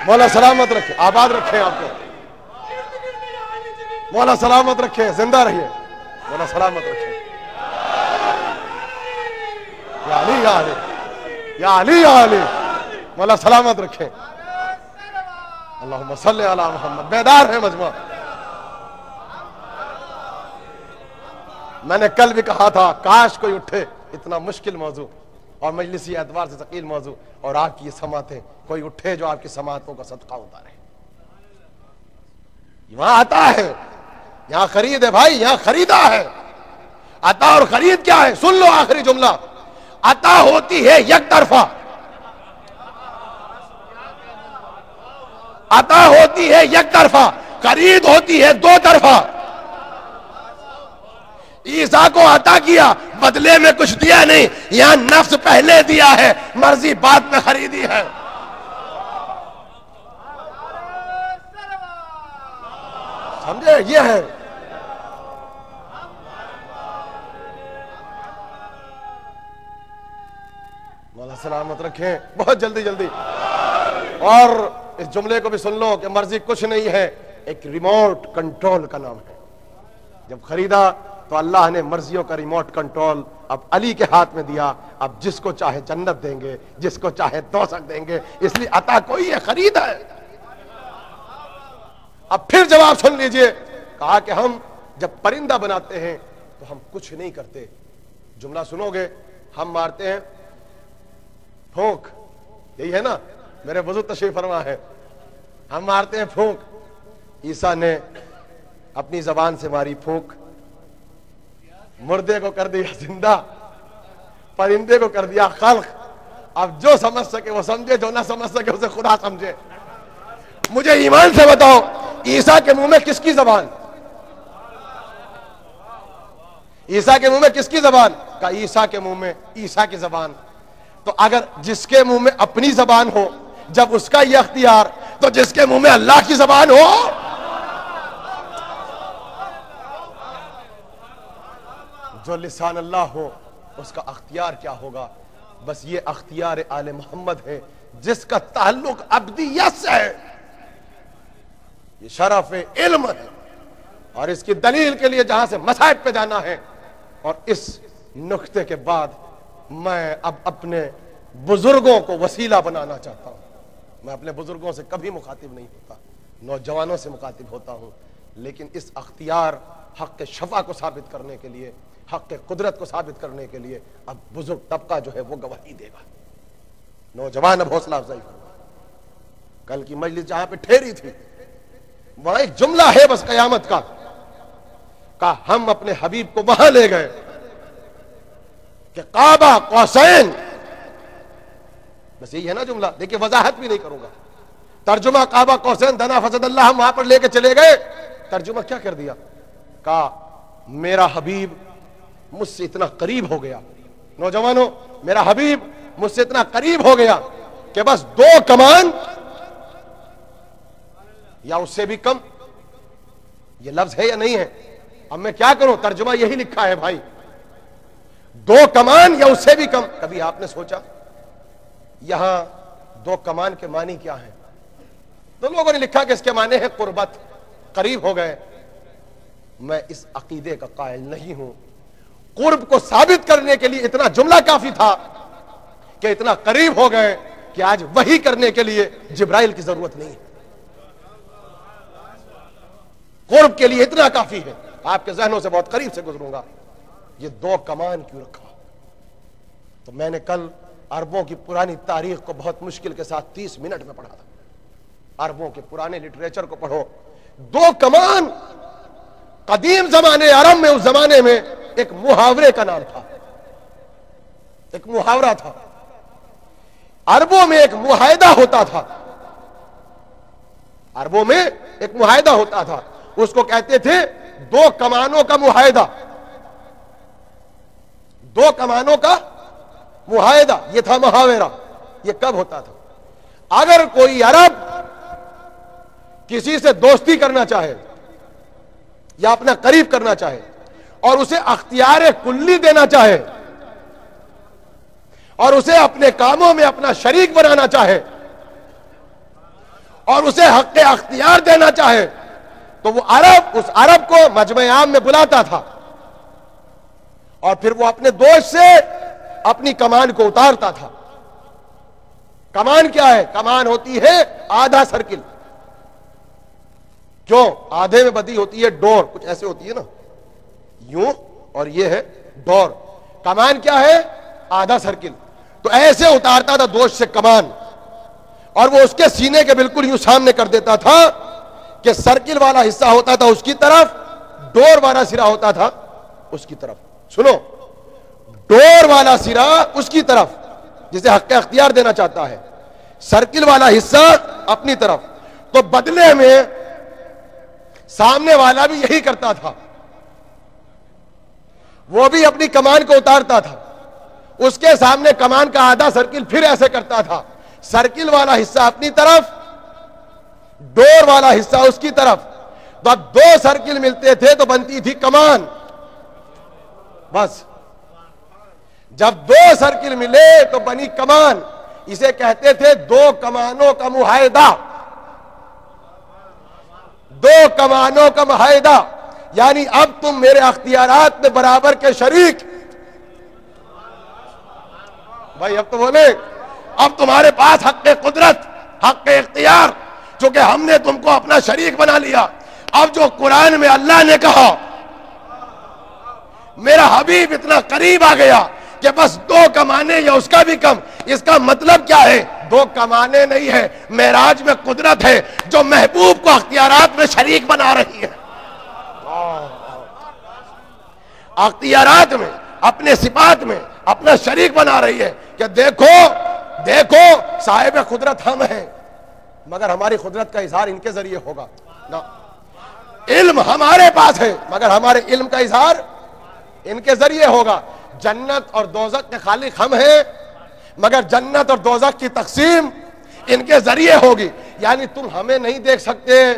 Speaker 1: मौला सलामत रखे, आबाद रखे आपको। मौला सलामत रखे, जिंदा रहिए। मौला सलामत रखे। या अली या अली या अली या अली। मौला सलामत रखे। अल्लाहुम्मा सल्ली अला मुहम्मद। बेदार है मजमा। मैंने कल भी कहा था, काश कोई उठे, इतना मुश्किल मौजू और मजलिसी एतबार से सकील मौजू, और आपकी ये समातें, कोई उठे जो आपकी समातों का सदका उतारे। वहां आता है, यहां खरीद है भाई, यहां खरीदा है। अता और खरीद क्या है? सुन लो आखिरी जुमला। अता होती है एक तरफा, अता होती है एक तरफा, खरीद होती है दो तरफा। ईसा को अता किया, बदले में कुछ दिया नहीं। यहां नफ्स पहले दिया है, मर्जी बाद में खरीदी है। समझे? ये है। मौला सलामत रखें। बहुत जल्दी जल्दी, और इस जुमले को भी सुन लो कि मर्जी कुछ नहीं है, एक रिमोट कंट्रोल का नाम है। जब खरीदा तो अल्लाह ने मर्जियों का रिमोट कंट्रोल अब अली के हाथ में दिया। अब जिसको चाहे जन्नत देंगे, जिसको चाहे दोज़ख देंगे। इसलिए अता कोई है, खरीद है। अब फिर जवाब सुन लीजिए। कहा कि हम जब परिंदा बनाते हैं तो हम कुछ नहीं करते। जुमला सुनोगे, हम मारते हैं फूंक, यही है ना, मेरे बुजुर्ग तशरीफ फरमा है। हम मारते हैं फूंक। ईसा ने अपनी जबान से मारी फूंक, मुर्दे को कर दिया जिंदा, परिंदे को कर दिया खल्क। अब जो समझ सके वो समझे, जो ना समझ सके उसे खुदा समझे। मुझे ईमान से बताओ, ईसा के मुंह में किसकी जबान? ईसा के मुंह में किसकी जबान? का ईसा के मुंह में ईसा की जबान। तो अगर जिसके मुंह में अपनी जबान हो, जब उसका यह अख्तियार, तो जिसके मुंह में अल्लाह की जबान हो, जो लिसान अल्लाह हो, उसका अख्तियार क्या होगा? बस ये अख्तियार आले मोहम्मद है, जिसका ताल्लुक अब्दियत से है। ये शरफ इल्म है, और इसकी दलील के लिए जहां से मसाइब पे जाना है। और इस नुक्ते के बाद मैं अब अपने बुजुर्गों को वसीला बनाना चाहता हूं। मैं अपने बुजुर्गों से कभी मुखातिब नहीं होता, नौजवानों से मुखातिब होता हूं। लेकिन इस अख्तियार हक शफा को साबित करने के लिए, हक कुदरत को साबित करने के लिए अब बुजुर्ग तबका जो है वो गवाही देगा। नौजवान अब हौसला अफजाई करो। कल की मजलिस जहां पे ठहरी थी वहां एक जुमला है बस कयामत का हम अपने हबीब को वहां ले गए कि काबा कौसैन, बस यही है ना जुमला। देखिए वजाहत भी नहीं करूंगा, तर्जुमा काबा कौसैन दना फसदल्लाह, हम वहां पर लेके चले गए। तर्जुमा क्या कर दिया? कहा मेरा हबीब मुझसे इतना करीब हो गया, नौजवानों मेरा हबीब मुझसे इतना करीब हो गया कि बस 2 कमान या उससे भी कम। ये लफ्ज है या नहीं है? अब मैं क्या करूं? तर्जुमा यही लिखा है भाई, 2 कमान या उससे भी कम। कभी आपने सोचा यहां 2 कमान के मानी क्या है? तो लोगों ने लिखा कि इसके माने हैं कुर्बत, करीब हो गए। मैं इस अकीदे का कायल नहीं हूं। कुर्ब को साबित करने के लिए इतना जुमला काफी था कि इतना करीब हो गए कि आज वही करने के लिए जिब्राइल की जरूरत नहीं है। कुर्ब के लिए इतना काफी है। आपके जहनों से बहुत करीब से गुजरूंगा। ये 2 कमान क्यों रखा? तो मैंने कल अरबों की पुरानी तारीख को बहुत मुश्किल के साथ 30 मिनट में पढ़ा था। अरबों के पुराने लिटरेचर को पढ़ो। 2 कमान कदीम जमाने अरब में, उस जमाने में एक मुहावरे का नाम था, एक मुहावरा था। अरबों में एक मुआहदा होता था, अरबों में एक मुआहदा होता था, उसको कहते थे 2 कमानों का मुआहदा। 2 कमानों का मुआहदा, ये था मुहावरा। ये कब होता था? अगर कोई अरब किसी से दोस्ती करना चाहे या अपना करीब करना चाहे और उसे अख्तियार कुल्ली देना चाहे और उसे अपने कामों में अपना शरीक बनाना चाहे और उसे हक अख्तियार देना चाहे, तो वो अरब उस अरब को मजमे आम में बुलाता था और फिर वो अपने दोस्त से अपनी कमान को उतारता था। कमान क्या है? कमान होती है आधा सर्किल। क्यों? आधे में बदी होती है डोर, कुछ ऐसे होती है ना, यूं, और ये है डोर। कमान क्या है? आधा सर्किल। तो ऐसे उतारता था दोस्त से कमान और वो उसके सीने के बिल्कुल यूं सामने कर देता था कि सर्किल वाला हिस्सा होता था उसकी तरफ, डोर वाला सिरा होता था उसकी तरफ। सुनो, डोर वाला सिरा उसकी तरफ जिसे हक अख्तियार देना चाहता है, सर्किल वाला हिस्सा अपनी तरफ। तो बदले में सामने वाला भी यही करता था, वो भी अपनी कमान को उतारता था, उसके सामने कमान का आधा सर्किल फिर ऐसे करता था, सर्किल वाला हिस्सा अपनी तरफ, डोर वाला हिस्सा उसकी तरफ। तो अब 2 सर्किल मिलते थे तो बनती थी कमान। बस जब 2 सर्किल मिले तो बनी कमान। इसे कहते थे 2 कमानों का मुआहदा। 2 कमानों का मुआहदा, यानी अब तुम मेरे अख्तियारात में बराबर के शरीक। भाई अब तो बोले, अब तुम्हारे पास हक कुदरत, हक इख्तियार, चूंकि हमने तुमको अपना शरीक बना लिया। अब जो कुरान में अल्लाह ने कहा मेरा हबीब इतना करीब आ गया कि बस 2 कमाने या उसका भी कम, इसका मतलब क्या है? 2 कमाने नहीं है, मेराज में कुदरत है जो महबूब को अख्तियारात में शरीक बना रही है। अख्तियारात में, अपने सिफात में अपना शरीक बना रही है कि देखो देखो साहिब कुदरत हम हैं, मगर हमारी कुदरत का इजहार इनके जरिए होगा ना। इल्म हमारे पास है मगर हमारे इल्म का इजहार इनके जरिए होगा। जन्नत और दोज़ख के खालिक हम हैं मगर जन्नत और दोज़ख की तकसीम इनके जरिए होगी। यानी तुम हमें नहीं देख सकते,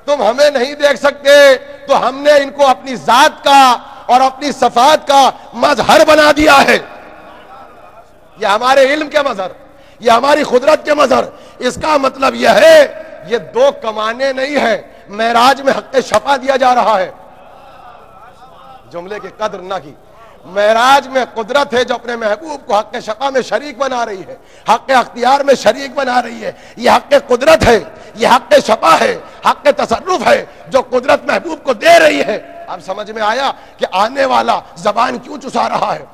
Speaker 1: तुम हमें नहीं देख सकते, तो हमने इनको अपनी जात का और अपनी सफात का मजहर बना दिया है। यह हमारे इल्म के मजहर, यह हमारी कुदरत के मजहर। इसका मतलब यह है ये 2 कमाने नहीं है, मेराज में हक शफा दिया जा रहा है। जुमले की कदर ना की, मेराज में कुदरत है जो अपने महबूब को हक़ शफ़ा में शरीक बना रही है, हक़ अख्तियार में शरीक बना रही है। ये हक़ कुदरत है, ये हक़ शफ़ा है, हक़ तसर्रुफ है जो कुदरत महबूब को दे रही है। अब समझ में आया कि आने वाला जबान क्यों चुसा रहा है,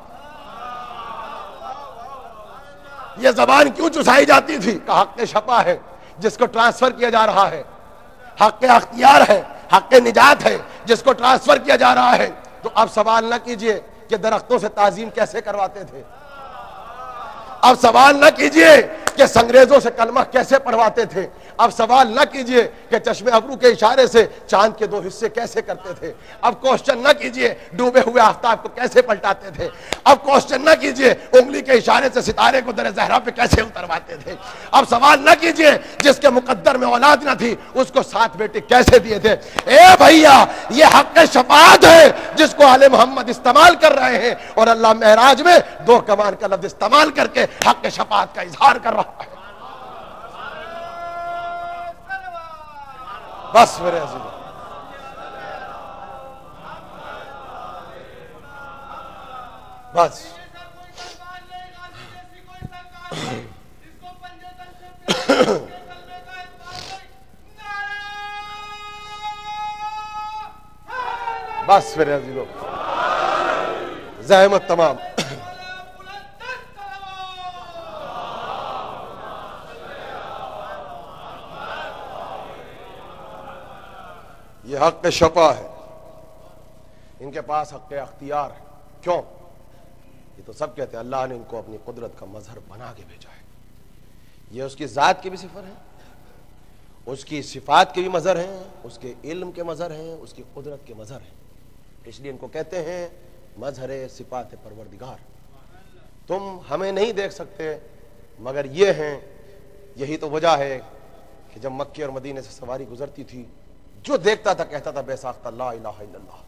Speaker 1: ये जबान क्यों चुसाई जाती थी। का हक़ शफ़ा है जिसको ट्रांसफर किया जा रहा है, हक़ अख्तियार है, हक़ निजात है जिसको ट्रांसफर किया जा रहा है। तो अब सवाल न कीजिए कि दरख्तों से ताजीम कैसे करवाते थे, अब सवाल न कीजिए कि संग्रेजों से कलमा कैसे पढ़वाते थे, अब सवाल न कीजिए कि चश्मे अबरू के इशारे से चांद के 2 हिस्से कैसे करते थे, अब क्वेश्चन न कीजिए डूबे हुए आफ्ताब को कैसे पलटाते थे, अब क्वेश्चन न कीजिए उंगली के इशारे से सितारे को दर ज़हरा पे कैसे उतरवाते थे, अब सवाल न कीजिए जिसके मुकद्दर में औलाद न थी उसको 7 बेटे कैसे दिए थे। ए भैया, ये हक़ शफ़ाअत है जिसको आले मोहम्मद इस्तेमाल कर रहे हैं और अल्लाह महराज में 2 कमान का लफ्ज़ इस्तेमाल करके हक़ शफ़ाअत का इजहार कर रहा है। बस मेरे अज़ीज़, बस बस मेरे अज़ीज़ों, ज़हमत तमाम। ये हक़ शफ़ा है, इनके पास हक़ अख्तियार है। क्यों? ये तो सब कहते हैं अल्लाह ने इनको अपनी कुदरत का मजहर बना के भेजा है। ये उसकी ज़ात के भी सिफर हैं, उसकी सिफात के भी मजहर हैं, उसके इल्म के मजहर हैं, उसकी कुदरत के मजहर हैं। इसलिए इनको कहते हैं मजहर सिफात परवरदिगार। तुम हमें नहीं देख सकते मगर ये हैं। यही तो वजह है कि जब मक्के और मदीने से सवारी गुजरती थी, जो देखता था कहता था बेसाख्ता ला इलाहा इल्लल्लाह।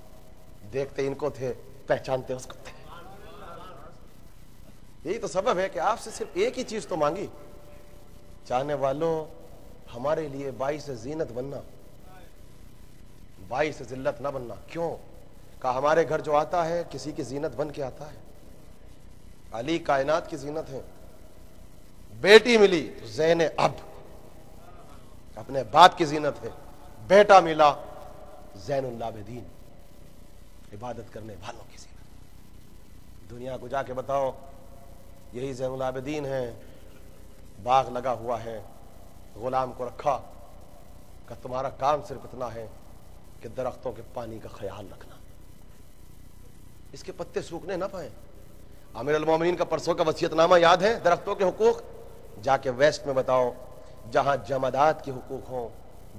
Speaker 1: देखते इनको थे, पहचानते उसको थे। यही तो सबब है कि आपसे सिर्फ एक ही चीज तो मांगी, चाहने वालों हमारे लिए बाइस ज़ीनत बनना, बाइस जिल्लत ना बनना। क्यों? कहा हमारे घर जो आता है किसी की जीनत बन के आता है। अली कायनात की जीनत है। बेटी मिली तो ज़ैन अब अपने बाप की जीनत है, बेटा मिला ज़ैनुल आबिदीन इबादत करने वालों की जीनत। दुनिया को जाके बताओ, यही ज़ैनुल आबिदीन है। बाग लगा हुआ है, गुलाम को रखा कि तुम्हारा काम सिर्फ इतना है कि दरख्तों के पानी का ख्याल रखना, इसके पत्ते सूखने ना पाए। आमिर अल मोमिनीन का परसों का वसीयतनामा याद है? दरख्तों के हुकूक जाके वेस्ट में बताओ, जहां जमादात के हुकूक हों,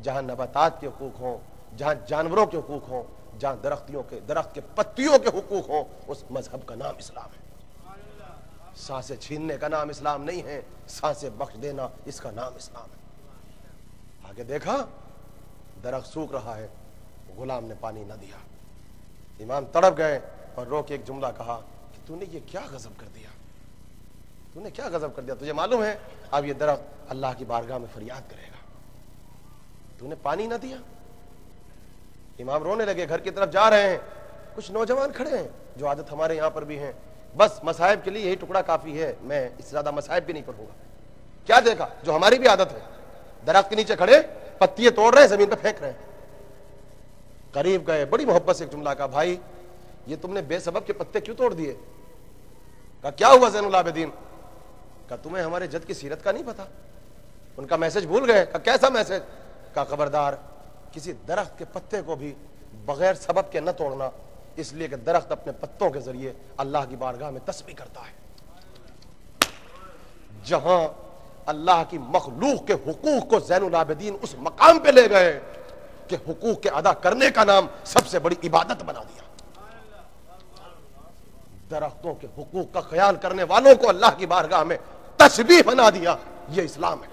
Speaker 1: जहां नबातात के हुकूक हों, जहां जानवरों के हुकूक हों, जहां दरख्त के पत्तियों के हुकूक हों, उस मजहब का नाम इस्लाम है। सांसें छीनने का नाम इस्लाम नहीं है, सांसें बख्श देना इसका नाम इस्लाम है। आगे देखा दरख्त सूख रहा है, गुलाम ने पानी न दिया। इमाम तड़प गए और रो के एक जुमला कहा कि तूने ये क्या गजब कर दिया, तूने क्या गजब कर दिया। तुझे मालूम है अब ये दरख्त अल्लाह की बारगाह में फरियाद करेगा, तूने पानी ना दिया। इमाम रोने लगे, घर की तरफ जा रहे हैं। कुछ नौजवान खड़े हैं जो आदत हमारे यहां पर भी हैं, बस मसाइब के लिए यही टुकड़ा काफी है, मैं इससे ज्यादा मसाइब भी नहीं पढ़ूंगा। क्या देखा? जो हमारी भी आदत है, दरख्त के नीचे खड़े पत्तियां तोड़ रहे हैं, जमीन पर फेंक रहे हैं। करीब गए, बड़ी मोहब्बत से एक जुमला कहा, भाई ये तुमने बेसबब के पत्ते क्यों तोड़ दिए? कहा क्या हुआ ज़ैनुल आबिदीन? कहा तुम्हें हमारे जद की सीरत का नहीं पता? उनका मैसेज भूल गए? कहा कैसा मैसेज? कहा खबरदार किसी दरख्त के पत्ते को भी बगैर सबब के न तोड़ना, इसलिए कि दरख्त अपने पत्तों के जरिए अल्लाह की बारगाह में तस्बीह करता है। जहां अल्लाह की मखलूक के हुकूक को ज़ैनुल आबिदीन उस मकाम पे ले गए कि हुकूक के अदा करने का नाम सबसे बड़ी इबादत बना दिया। दरख्तों के हुकूक का ख्याल करने वालों को अल्लाह की बारगाह में तस्बीह बना दिया। ये इस्लाम है।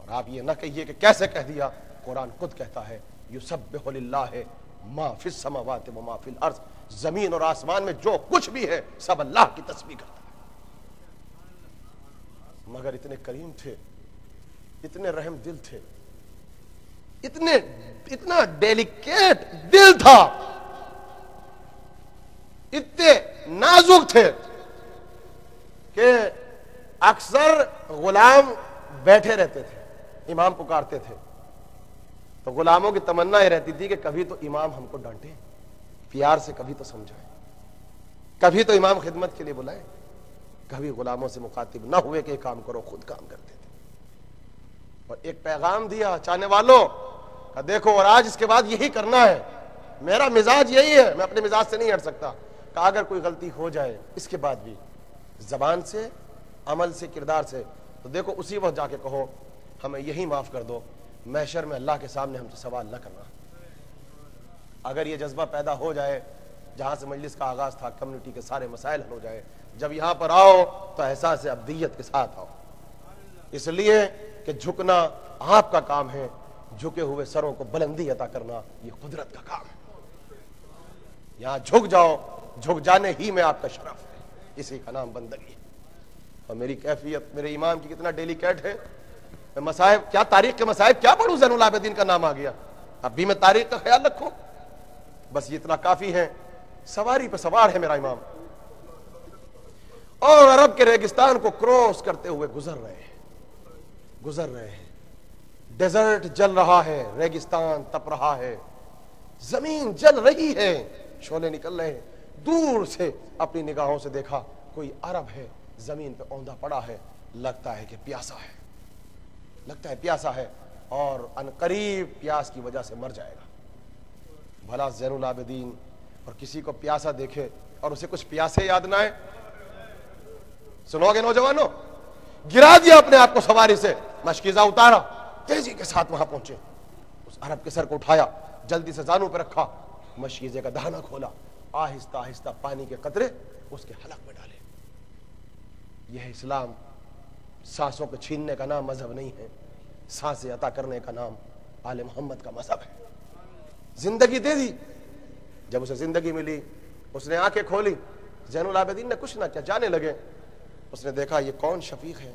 Speaker 1: और आप ये ना कहिए कि कैसे कह दिया, कुरान खुद कहता है युसब्बिहु लिल्लाहि मा फिस समावाति व मा फिल अर्ज़, जमीन और आसमान में जो कुछ भी है सब अल्लाह की तस्बीह करता है। मगर इतने करीम थे, इतने रहम दिल थे, इतना डेलिकेट दिल था इतने नाजुक थे कि अक्सर गुलाम बैठे रहते थे, इमाम पुकारते थे तो गुलामों की तमन्ना ये रहती थी कि कभी तो इमाम हमको डांटे, प्यार से कभी तो समझाए, कभी तो इमाम खिदमत के लिए बुलाए। कभी गुलामों से मुखातिब ना हुए कि एक काम करो, खुद काम करते थे। और एक पैगाम दिया चाहने वालों का, देखो और आज इसके बाद यही करना है, मेरा मिजाज यही है, मैं अपने मिजाज से नहीं हट सकता। कहा अगर कोई गलती हो जाए इसके बाद भी जबान से, अमल से, किरदार से, तो देखो उसी वक्त जाके कहो हमें यही माफ कर दो, महशर में अल्लाह के सामने हमसे सवाल न करना। अगर ये जज्बा पैदा हो जाए, जहां से मजलिस का आगाज था, कम्युनिटी के सारे मसाइल हल हो जाए, जब यहां पर आओ तो एहसास अब्दियत के साथ आओ, इसलिए कि झुकना आपका काम है, झुके हुए सरों को बुलंदी अता करना ये कुदरत का काम है। यहां झुक जाओ, झुक जाने ही में आपका शरफ है, इसी का नाम बंदगी है। और मेरी कैफियत मेरे इमाम की कितना डेलिकेट है, मैं मसाइब क्या, तारीख के मसाइब क्या पढ़ूं, ज़ैनुल आबिदीन का नाम आ गया, अब भी मैं तारीख का ख्याल रखूं, बस ये इतना काफी है। सवारी पे सवार है मेरा इमाम, और अरब के रेगिस्तान को क्रॉस करते हुए गुजर रहे हैं। डेजर्ट जल रहा है, रेगिस्तान तप रहा है, जमीन जल रही है, शोले निकल रहे हैं। दूर से अपनी निगाहों से देखा, कोई अरब है, जमीन पे औंधा पड़ा है, लगता है कि प्यासा है, और अनकरीब प्यास की वजह से मर जाएगा। भला ज़ैनुल आबिदीन और किसी को प्यासा देखे और उसे कुछ प्यासे याद ना आए? सुनोगे नौजवानों, गिरा दिया अपने आप को सवारी से, मशकीजा उतारा, तेजी के साथ वहां पहुंचे, उस अरब के सर को उठाया, जल्दी से जानू पे रखा, मशकीजे का दाना खोला, आहिस्ता आहिस्ता पानी के कतरे उसके हलक में डाले। यह इस्लाम सांसों को छीनने का नाम मजहब नहीं है, सांसें अता करने का नाम आले मोहम्मद का मजहब है। जिंदगी दे दी, जब उसे जिंदगी मिली, उसने आंखें खोली, ज़ैनुल आबिदीन ने कुछ ना किया, जाने लगे। उसने देखा ये कौन शफीक है,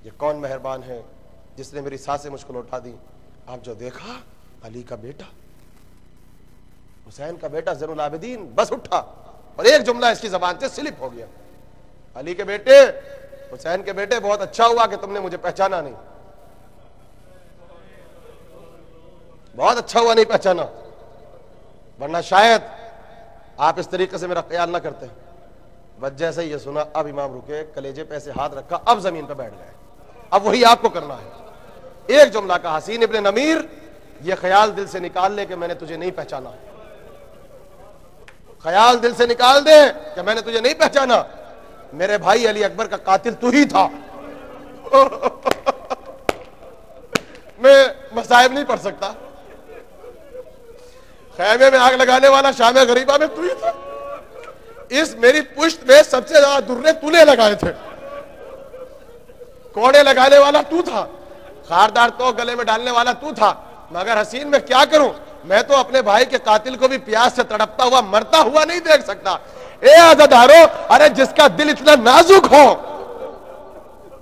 Speaker 1: ये कौन मेहरबान है जिसने मेरी सांसें मुश्किल उठा दी। आप जो देखा, अली का बेटा, हुसैन का बेटा ज़ैनुल आबिदीन बस उठा और एक जुमला इसकी जबान से स्लिप हो गया, अली के बेटे, हुसैन के बेटे, बहुत अच्छा हुआ कि तुमने मुझे पहचाना नहीं, बहुत अच्छा हुआ नहीं पहचाना, वरना शायद आप इस तरीके से मेरा ख्याल ना करते। बस जैसे ये सुना, अब इमाम रुके, कलेजे पे ऐसे हाथ रखा, अब जमीन पर बैठ गए, अब वही आपको करना है। एक जुमला कहा, हसीन इब्ने नमीर, ये ख्याल दिल से निकाल ले कि मैंने तुझे नहीं पहचाना, ख्याल दिल से निकाल दे कि मैंने तुझे नहीं पहचाना, मेरे भाई अली अकबर का कातिल तू ही था। मैं मसाइब नहीं पढ़ सकता, खैमे में आग लगाने वाला शाम गरीबा में तू ही था, इस मेरी पुश्त में सबसे ज्यादा दुर्रे तूने लगाए थे, कोड़े लगाने वाला तू था, खारदार तो गले में डालने वाला तू था, मगर हसीन मैं क्या करूं, मैं तो अपने भाई के कातिल को भी प्यास से तड़पता हुआ, मरता हुआ नहीं देख सकता। ए आज़ादारों, अरे जिसका दिल इतना नाजुक हो,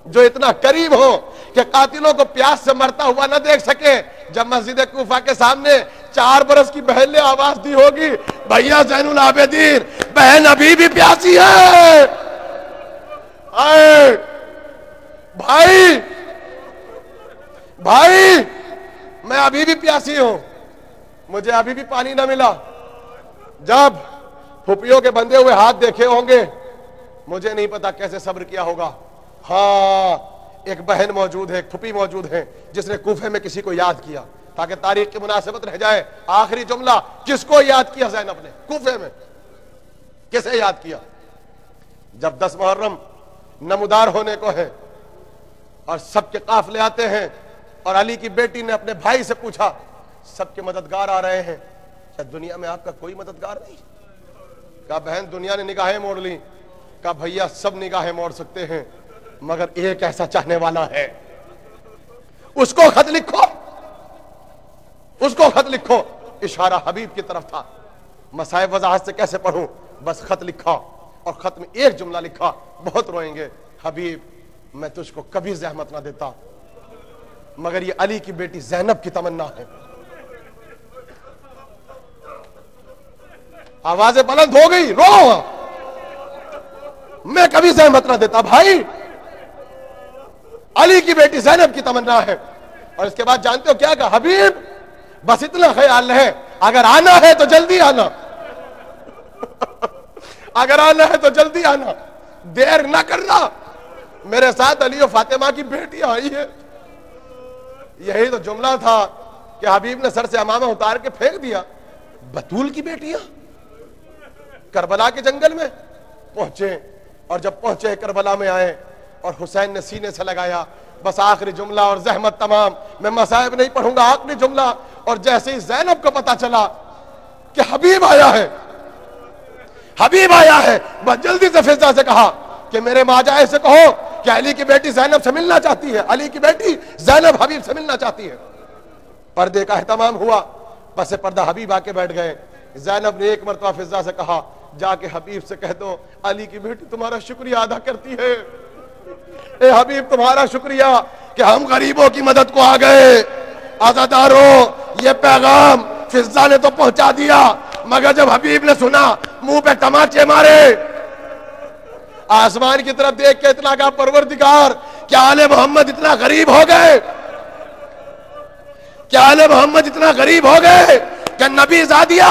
Speaker 1: जो इतना करीब हो कि कातिलों को प्यास से मरता हुआ न देख सके, जब मस्जिद कूफा के सामने 4 बरस की बहन ने आवाज दी होगी, भैया ज़ैनुल आबिदीन, बहन अभी भी प्यासी है, आए भाई, भाई मैं अभी भी प्यासी हूं, मुझे अभी भी पानी ना मिला। जब फुपियों के बंधे हुए हाथ देखे होंगे, मुझे नहीं पता कैसे सब्र किया होगा। हाँ, एक बहन मौजूद है, एक फुपी मौजूद है, जिसने कूफे में किसी को याद किया, ताकि तारीख की मुनासिबत रह जाए। आखिरी जुमला, किसको याद किया ज़ैनब ने कूफे में, किसे याद किया? जब 10 मुहर्रम नमदार होने को है और सबके काफिले आते हैं, और अली की बेटी ने अपने भाई से पूछा, सबके मददगार आ रहे हैं, क्या दुनिया में आपका कोई मददगार नहीं? कहा बहन, दुनिया ने निगाहें मोड़ ली। कहा भैया, सब निगाहें मोड़ सकते हैं, मगर एक ऐसा चाहने वाला है, उसको खत लिखो, उसको खत लिखो। इशारा हबीब की तरफ था। मसाइब वजाहत से कैसे पढ़ूं, बस खत लिखा, और खत में एक जुमला लिखा, बहुत रोएंगे, हबीब मैं तुझको कभी जहमत ना देता, मगर ये अली की बेटी ज़ैनब की तमन्ना है। आवाजें बुलंद हो गई, रो। मैं कभी सहमत ना देता भाई, अली की बेटी ज़ैनब की तमन्ना है। और इसके बाद जानते हो क्या कहा? हबीब बस इतना ख्याल है, अगर आना है तो जल्दी आना, अगर आना है तो जल्दी आना, देर ना करना। मेरे साथ अली और फातिमा की बेटी आई है। यही तो जुमला था कि हबीब ने सर से अमामा उतार के फेंक दिया। बतूल की बेटियां करबला के जंगल में पहुंचे, और जब पहुंचे करबला में आए और हुसैन ने सीने से लगाया, बस आखिरी जुमला और जहमत तमाम, मैं मसाइब नहीं पढ़ूंगा, आखिरी जुमला। और जैसे ही ज़ैनब को पता चला कि हबीब आया है, हबीब आया है, बस जल्दी से फिजा से कहा कि मेरे माजाए से कहो कि अली की बेटी ज़ैनब से मिलना चाहती है, अली की बेटी ज़ैनब हबीब से मिलना चाहती है। पर्दे का एहतमाम हुआ, बस पर्दा हबीब आके बैठ गए। ज़ैनब ने एक मरतबा फिजा से कहा, जाके हबीब से कह दो अली की बेटी तुम्हारा शुक्रिया अदा करती है। ए हबीब तुम्हारा शुक्रिया कि हम गरीबों की मदद को आ गए। आज़ादारों, ये पैगाम फिजा ने तो पहुंचा दिया, मगर जब हबीब ने सुना मुंह पे तमाचे मारे। आसमान की तरफ देख के इतना कहा, परवरदिगार क्या आले मोहम्मद इतना गरीब हो गए, क्या आले मोहम्मद इतना गरीब हो गए कि नबी ज़ादिया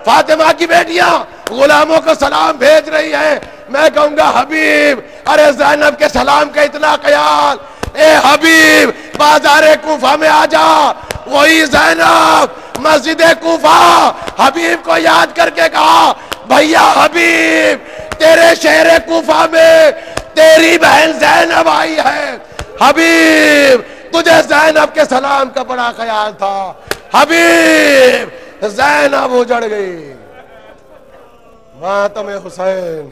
Speaker 1: फातिमा की बेटियां गुलामों को सलाम भेज रही है। मैं कहूंगा हबीब, अरे ज़ैनब के सलाम का इतना ख्याल। ए हबीब, बाजारे कूफा में आ जा, वही ज़ैनब मस्जिद कूफा हबीब को याद करके कहा, भैया हबीब तेरे शहर कूफा में तेरी बहन ज़ैनब आई है। हबीब तुझे ज़ैनब के सलाम का बड़ा ख्याल था। हबीब ज़ैनब उजड़ गई। मातम हुसैन।